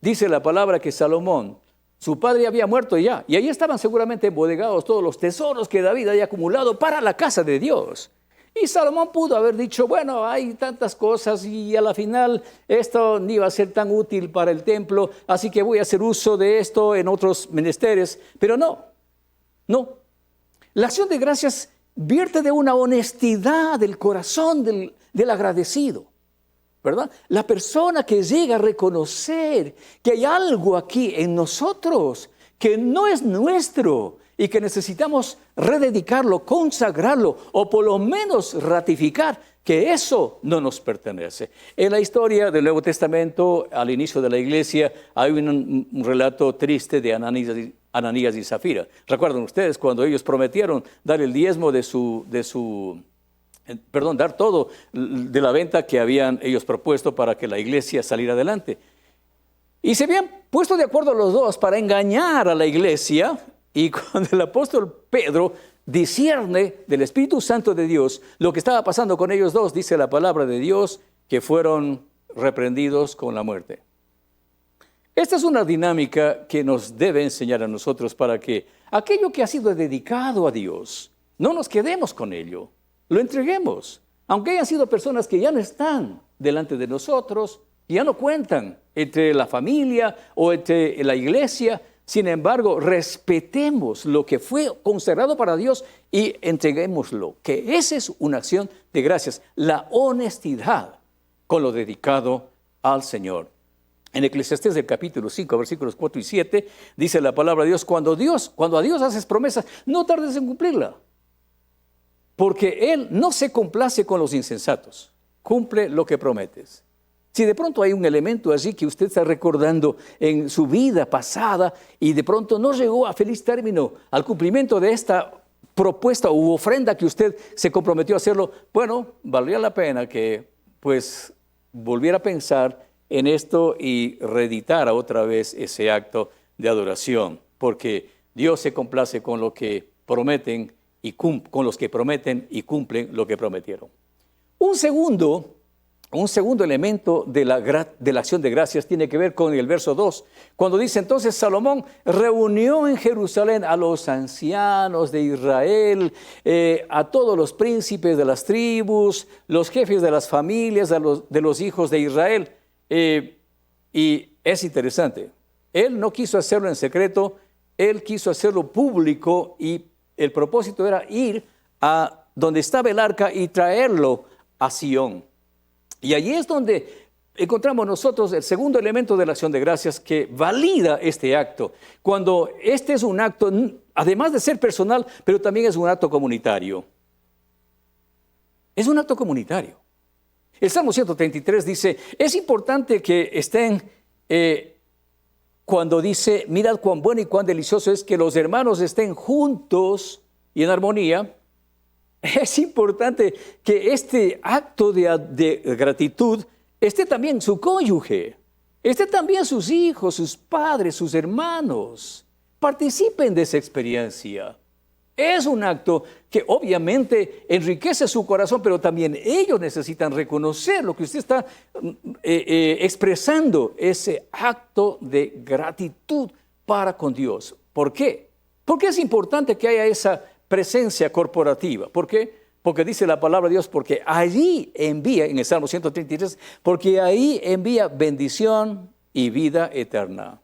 Dice la palabra que Salomón, su padre había muerto ya, y ahí estaban seguramente embodegados todos los tesoros que David había acumulado para la casa de Dios. Y Salomón pudo haber dicho, bueno, hay tantas cosas y a la final esto ni va a ser tan útil para el templo, así que voy a hacer uso de esto en otros menesteres. Pero no. La acción de gracias vierte de una honestidad del corazón del agradecido, ¿verdad? La persona que llega a reconocer que hay algo aquí en nosotros que no es nuestro, y que necesitamos rededicarlo, consagrarlo, o por lo menos ratificar que eso no nos pertenece. En la historia del Nuevo Testamento, al inicio de la iglesia, hay un relato triste de Ananías y Zafira. ¿Recuerdan ustedes cuando ellos prometieron dar el diezmo dar todo de la venta que habían ellos propuesto para que la iglesia saliera adelante? Y se habían puesto de acuerdo los dos para engañar a la iglesia. Y cuando el apóstol Pedro discierne del Espíritu Santo de Dios lo que estaba pasando con ellos dos, dice la palabra de Dios que fueron reprendidos con la muerte. Esta es una dinámica que nos debe enseñar a nosotros para que aquello que ha sido dedicado a Dios, no nos quedemos con ello, lo entreguemos. Aunque hayan sido personas que ya no están delante de nosotros, que ya no cuentan entre la familia o entre la iglesia. Sin embargo, respetemos lo que fue consagrado para Dios y entreguémoslo, que esa es una acción de gracias, la honestidad con lo dedicado al Señor. En Eclesiastés del capítulo 5, versículos 4 y 7, dice la palabra de Dios, cuando a Dios haces promesas, no tardes en cumplirla, porque Él no se complace con los insensatos, cumple lo que prometes. Si de pronto hay un elemento así que usted está recordando en su vida pasada y de pronto no llegó a feliz término al cumplimiento de esta propuesta u ofrenda que usted se comprometió a hacerlo, bueno, valdría la pena que pues volviera a pensar en esto y reeditara otra vez ese acto de adoración, porque Dios se complace con lo que prometen y con los que prometen y cumplen lo que prometieron. Un segundo elemento de la acción de gracias tiene que ver con el verso 2, cuando dice entonces Salomón reunió en Jerusalén a los ancianos de Israel, a todos los príncipes de las tribus, los jefes de las familias de los hijos de Israel. Y es interesante, Él no quiso hacerlo en secreto, Él quiso hacerlo público y el propósito era ir a donde estaba el arca y traerlo a Sión. Y allí es donde encontramos nosotros el segundo elemento de la acción de gracias que valida este acto. Cuando este es un acto, además de ser personal, pero también es un acto comunitario. Es un acto comunitario. El Salmo 133 dice, es importante que estén, cuando dice, mirad cuán bueno y cuán delicioso es que los hermanos estén juntos y en armonía. Es importante que este acto de gratitud esté también su cónyuge, esté también sus hijos, sus padres, sus hermanos. Participen de esa experiencia. Es un acto que obviamente enriquece su corazón, pero también ellos necesitan reconocer lo que usted está expresando, ese acto de gratitud para con Dios. ¿Por qué? Porque es importante que haya esa presencia corporativa. ¿Por qué? Porque dice la palabra de Dios, porque allí envía, en el Salmo 133, porque ahí envía bendición y vida eterna.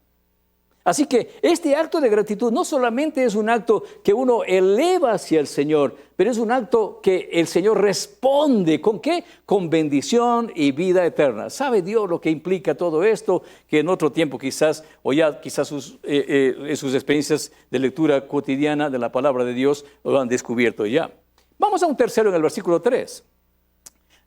Así que este acto de gratitud no solamente es un acto que uno eleva hacia el Señor, pero es un acto que el Señor responde. ¿Con qué? Con bendición y vida eterna. ¿Sabe Dios lo que implica todo esto? Que en otro tiempo quizás, o ya quizás sus experiencias de lectura cotidiana de la palabra de Dios lo han descubierto ya. Vamos a un tercero en el versículo 3.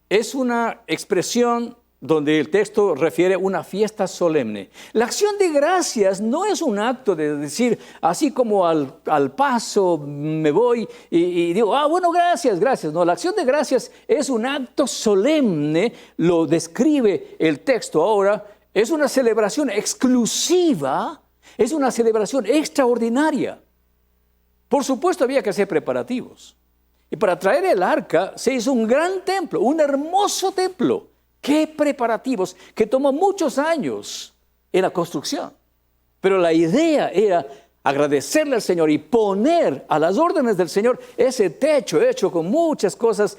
Es una expresión donde el texto refiere una fiesta solemne. La acción de gracias no es un acto de decir, así como al paso me voy y digo, bueno, gracias, gracias. No, la acción de gracias es un acto solemne, lo describe el texto ahora, es una celebración exclusiva, es una celebración extraordinaria. Por supuesto, había que hacer preparativos. Y para traer el arca se hizo un gran templo, un hermoso templo. ¡Qué preparativos! Que tomó muchos años en la construcción. Pero la idea era agradecerle al Señor y poner a las órdenes del Señor ese techo hecho con muchas cosas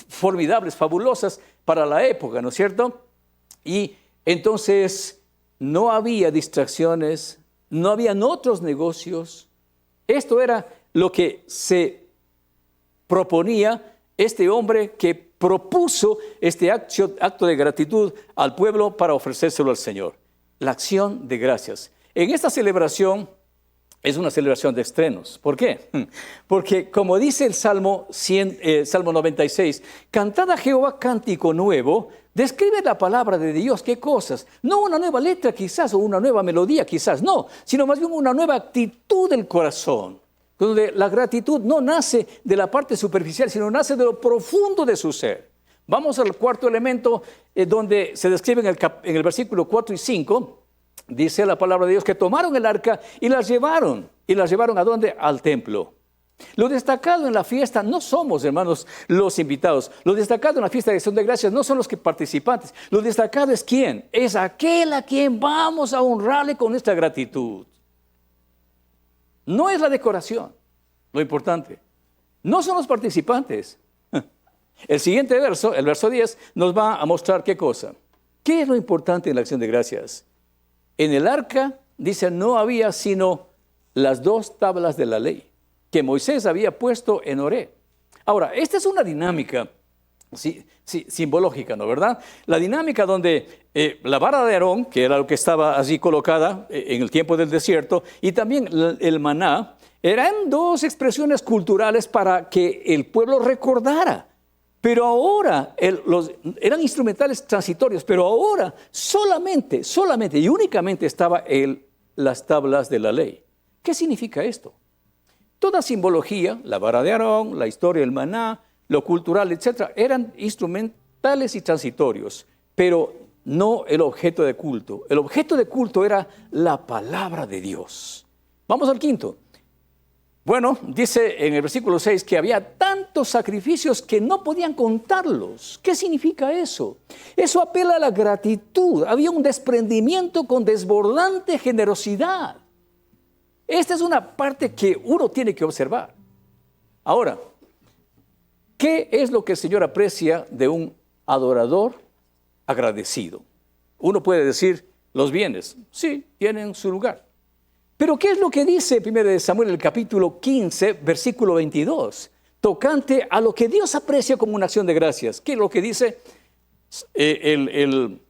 formidables, fabulosas para la época, ¿no es cierto? Y entonces no había distracciones, no habían otros negocios. Esto era lo que se proponía este hombre que propuso este acto de gratitud al pueblo para ofrecérselo al Señor. La acción de gracias. En esta celebración es una celebración de estrenos. ¿Por qué? Porque como dice el Salmo 96, cantad a Jehová cántico nuevo, describe la palabra de Dios. ¿Qué cosas? No una nueva letra quizás o una nueva melodía quizás, no, sino más bien una nueva actitud del corazón. Donde la gratitud no nace de la parte superficial, sino nace de lo profundo de su ser. Vamos al cuarto elemento, donde se describe en el versículo 4 y 5, dice la palabra de Dios, que tomaron el arca y las llevaron. ¿Y las llevaron a dónde? Al templo. Lo destacado en la fiesta no somos, hermanos, los invitados. Lo destacado en la fiesta de acción de gracias no son los participantes. Lo destacado es ¿quién? Es aquel a quien vamos a honrarle con nuestra gratitud. No es la decoración, lo importante. No son los participantes. El siguiente verso, el verso 10, nos va a mostrar qué cosa. ¿Qué es lo importante en la acción de gracias? En el arca, dice, no había sino las 2 tablas de la ley que Moisés había puesto en Horeb. Ahora, esta es una dinámica simbológica, ¿no verdad? La dinámica donde la vara de Aarón, que era lo que estaba así colocada en el tiempo del desierto, y también el maná, eran 2 expresiones culturales para que el pueblo recordara. Pero ahora, eran instrumentales transitorios, pero ahora solamente y únicamente estaba las tablas de la ley. ¿Qué significa esto? Toda simbología, la vara de Aarón, la historia del maná, lo cultural, etcétera, eran instrumentales y transitorios, pero no el objeto de culto. El objeto de culto era la palabra de Dios. Vamos al quinto. Bueno, dice en el versículo 6 que había tantos sacrificios que no podían contarlos. ¿Qué significa eso? Eso apela a la gratitud. Había un desprendimiento con desbordante generosidad. Esta es una parte que uno tiene que observar. Ahora, ¿qué es lo que el Señor aprecia de un adorador agradecido? Uno puede decir, los bienes. Sí, tienen su lugar. Pero ¿qué es lo que dice 1 Samuel, el capítulo 15, versículo 22? Tocante a lo que Dios aprecia como una acción de gracias. ¿Qué es lo que dice? El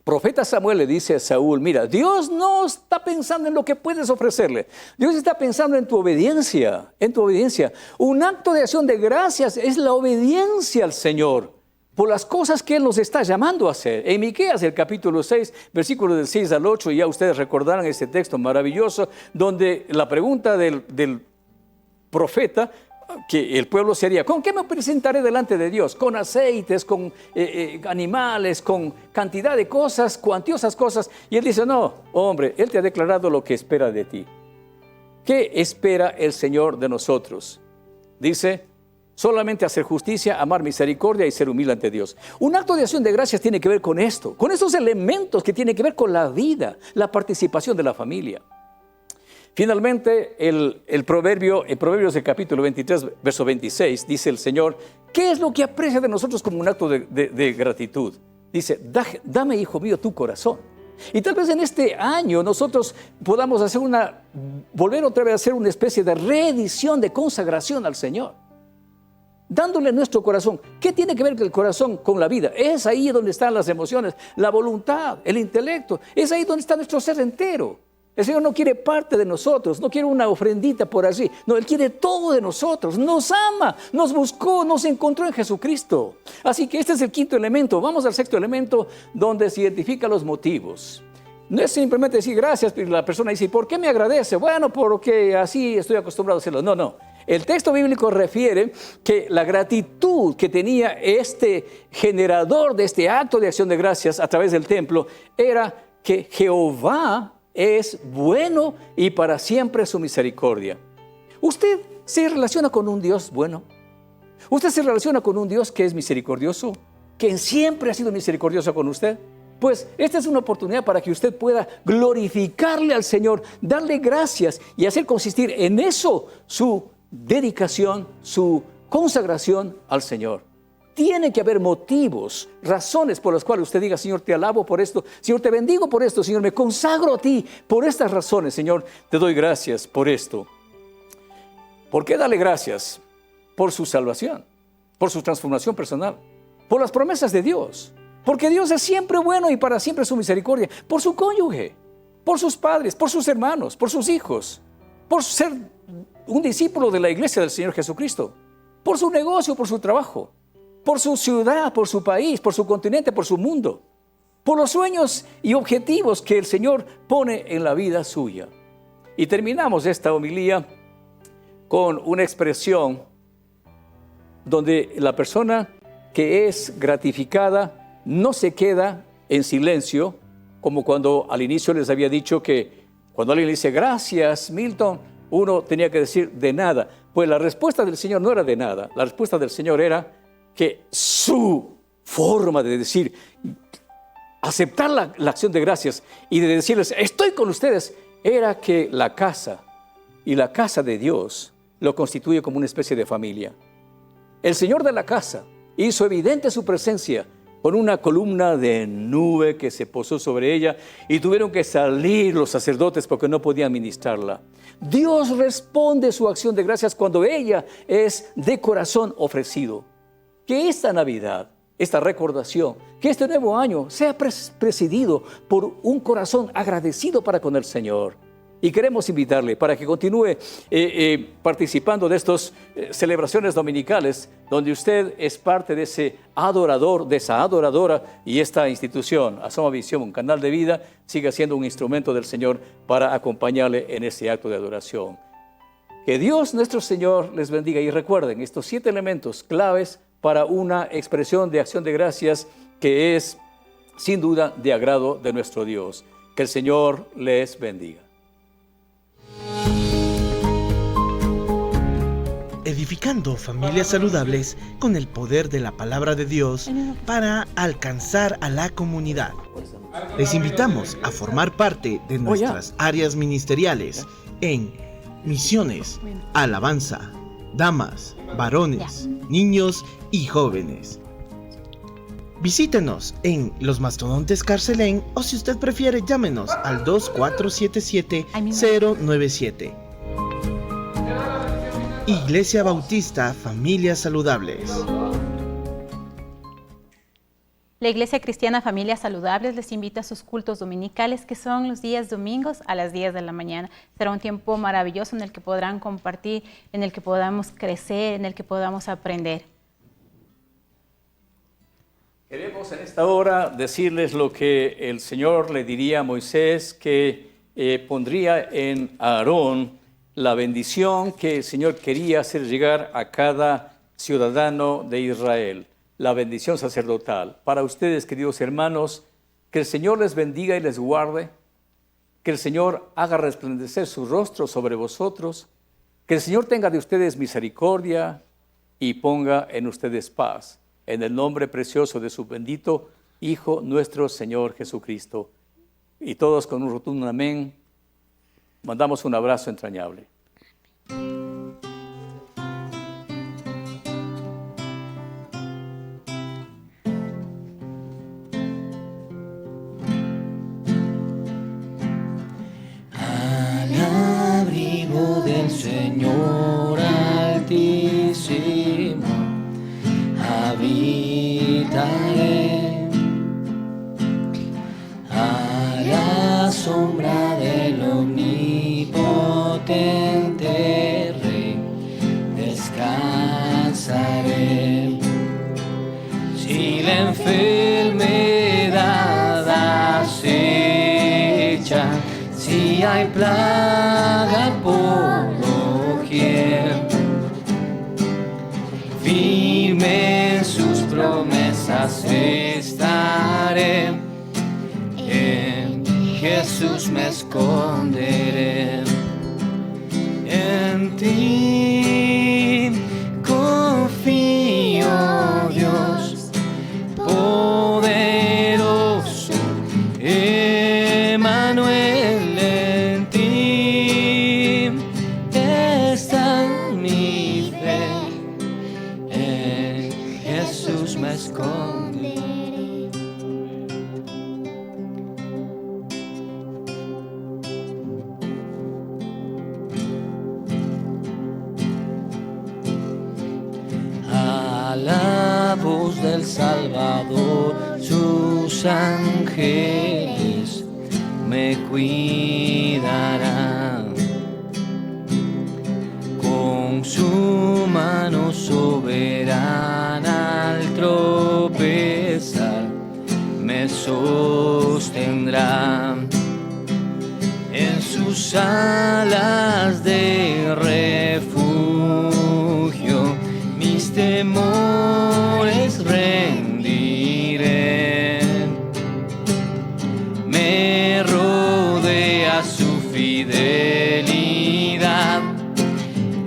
profeta Samuel le dice a Saúl, mira, Dios no está pensando en lo que puedes ofrecerle. Dios está pensando en tu obediencia, en tu obediencia. Un acto de acción de gracias es la obediencia al Señor por las cosas que Él nos está llamando a hacer. En Miqueas, el capítulo 6, versículos del 6 al 8, ya ustedes recordarán este texto maravilloso, donde la pregunta del profeta, que el pueblo sería, ¿con qué me presentaré delante de Dios? Con aceites, con animales, con cantidad de cosas, cuantiosas cosas. Y Él dice, no, hombre, Él te ha declarado lo que espera de ti. ¿Qué espera el Señor de nosotros? Dice, solamente hacer justicia, amar misericordia y ser humilde ante Dios. Un acto de acción de gracias tiene que ver con esto, con esos elementos que tienen que ver con la vida, la participación de la familia. Finalmente, en Proverbios del capítulo 23, verso 26, dice el Señor, ¿qué es lo que aprecia de nosotros como un acto de gratitud? Dice, dame, hijo mío, tu corazón. Y tal vez en este año nosotros podamos volver otra vez a hacer una especie de reedición, de consagración al Señor. Dándole nuestro corazón. ¿Qué tiene que ver el corazón con la vida? Es ahí donde están las emociones, la voluntad, el intelecto. Es ahí donde está nuestro ser entero. El Señor no quiere parte de nosotros, no quiere una ofrendita por allí. No, Él quiere todo de nosotros. Nos ama, nos buscó, nos encontró en Jesucristo. Así que este es el quinto elemento. Vamos al sexto elemento, donde se identifican los motivos. No es simplemente decir gracias, pero la persona dice, ¿por qué me agradece? Bueno, porque así estoy acostumbrado a hacerlo. No. El texto bíblico refiere que la gratitud que tenía este generador de este acto de acción de gracias a través del templo era que Jehová es bueno y para siempre su misericordia. ¿Usted se relaciona con un Dios bueno? ¿Usted se relaciona con un Dios que es misericordioso? ¿Que siempre ha sido misericordioso con usted? Pues esta es una oportunidad para que usted pueda glorificarle al Señor, darle gracias y hacer consistir en eso su dedicación, su consagración al Señor. Tiene que haber motivos, razones por las cuales usted diga, Señor, te alabo por esto, Señor, te bendigo por esto, Señor, me consagro a ti por estas razones, Señor, te doy gracias por esto. ¿Por qué darle gracias? Por su salvación, por su transformación personal, por las promesas de Dios, porque Dios es siempre bueno y para siempre su misericordia, por su cónyuge, por sus padres, por sus hermanos, por sus hijos, por ser un discípulo de la iglesia del Señor Jesucristo, por su negocio, por su trabajo, por su ciudad, por su país, por su continente, por su mundo, por los sueños y objetivos que el Señor pone en la vida suya. Y terminamos esta homilía con una expresión donde la persona que es gratificada no se queda en silencio, como cuando al inicio les había dicho que cuando alguien le dice gracias, Milton, uno tenía que decir de nada. Pues la respuesta del Señor no era de nada, la respuesta del Señor era que su forma de decir, aceptar la acción de gracias y de decirles, estoy con ustedes, era que la casa y la casa de Dios lo constituye como una especie de familia. El Señor de la casa hizo evidente su presencia con una columna de nube que se posó sobre ella y tuvieron que salir los sacerdotes porque no podían ministrarla. Dios responde su acción de gracias cuando ella es de corazón ofrecido. Que esta Navidad, esta recordación, que este nuevo año sea presidido por un corazón agradecido para con el Señor. Y queremos invitarle para que continúe participando de estas celebraciones dominicales, donde usted es parte de ese adorador, de esa adoradora, y esta institución, Asoma Visión, un canal de vida, siga siendo un instrumento del Señor para acompañarle en ese acto de adoración. Que Dios nuestro Señor les bendiga y recuerden estos 7 elementos claves para una expresión de acción de gracias que es sin duda de agrado de nuestro Dios. Que el Señor les bendiga. Edificando familias saludables con el poder de la palabra de Dios para alcanzar a la comunidad. Les invitamos a formar parte de nuestras áreas ministeriales en misiones, alabanza, damas, varones, niños y jóvenes. Visítenos en Los Mastodontes Carcelén o si usted prefiere llámenos al 2477-097. Iglesia Bautista Familias Saludables. La Iglesia Cristiana Familias Saludables les invita a sus cultos dominicales, que son los días domingos a las 10 de la mañana. Será un tiempo maravilloso en el que podrán compartir, en el que podamos crecer, en el que podamos aprender. Queremos en esta hora decirles lo que el Señor le diría a Moisés, que pondría en Aarón la bendición que el Señor quería hacer llegar a cada ciudadano de Israel. La bendición sacerdotal. Para ustedes, queridos hermanos, que el Señor les bendiga y les guarde, que el Señor haga resplandecer su rostro sobre vosotros, que el Señor tenga de ustedes misericordia y ponga en ustedes paz, en el nombre precioso de su bendito Hijo, nuestro Señor Jesucristo. Y todos con un rotundo amén, mandamos un abrazo entrañable. Señor Altísimo, habitaré a la sombra del omnipotente Rey, descansaré. Si la enfermedad acecha, si hay plaga por firme en sus promesas estaré, en Jesús me esconderé, en ti confío, Dios poderoso, Emmanuel, en ti está mi fe, en Jesús me esconderé. A la voz del Salvador, sus ángeles me cuidarán. Con su mano soberana al tropezar me sostendrá. En sus alas de refugio mis temores rendiré. Me rodea su fidelidad,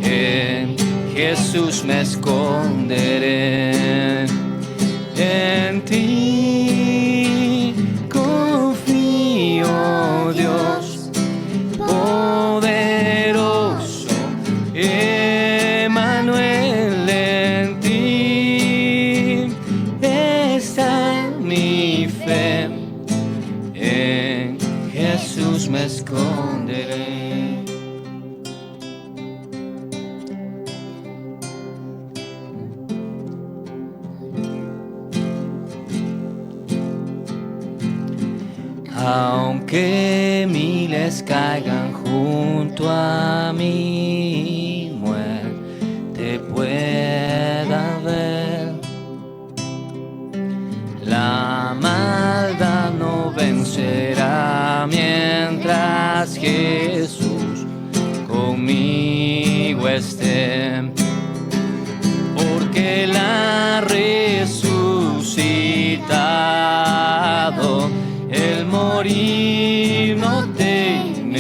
en Jesús me esconderé. En ti confío, Dios poderoso, Emmanuel, en ti está mi fe, en Jesús me esconderé. Aunque miles caigan junto a mi muerte pueda ver, la maldad no vencerá mientras Jesús conmigo esté, porque Él ha resucitado. El morir no temeré,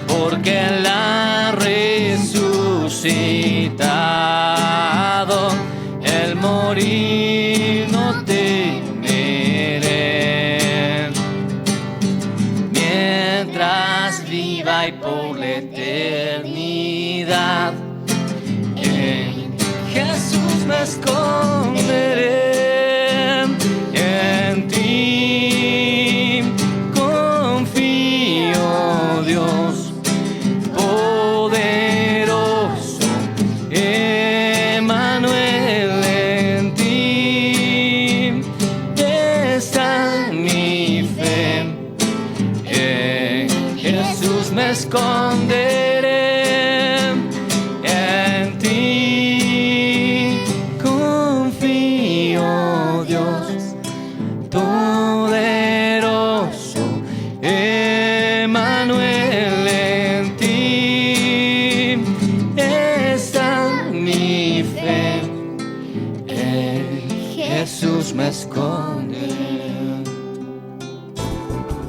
porque Él ha resucitado. El morir no temeré. Mientras viva y por la eternidad, en Jesús me esconderé. En ti confío, Dios poderoso, Emmanuel, en ti está mi fe. En Jesús me esconderé, en ti confío, Dios poderoso, Emmanuel, en ti está mi fe. En Jesús me esconderé.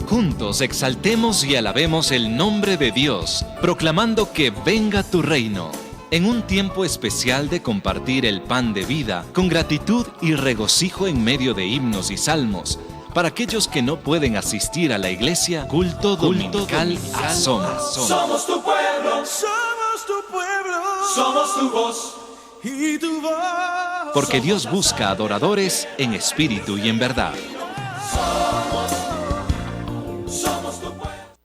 Juntos exaltemos y alabemos el nombre de Dios, proclamando que venga tu reino. En un tiempo especial de compartir el pan de vida, con gratitud y regocijo en medio de himnos y salmos, para aquellos que no pueden asistir a la iglesia, culto dominical asoma. Somos tu pueblo, somos tu pueblo, somos tu voz y tu voz. Porque Dios busca adoradores en espíritu y en verdad. Somos tu pueblo.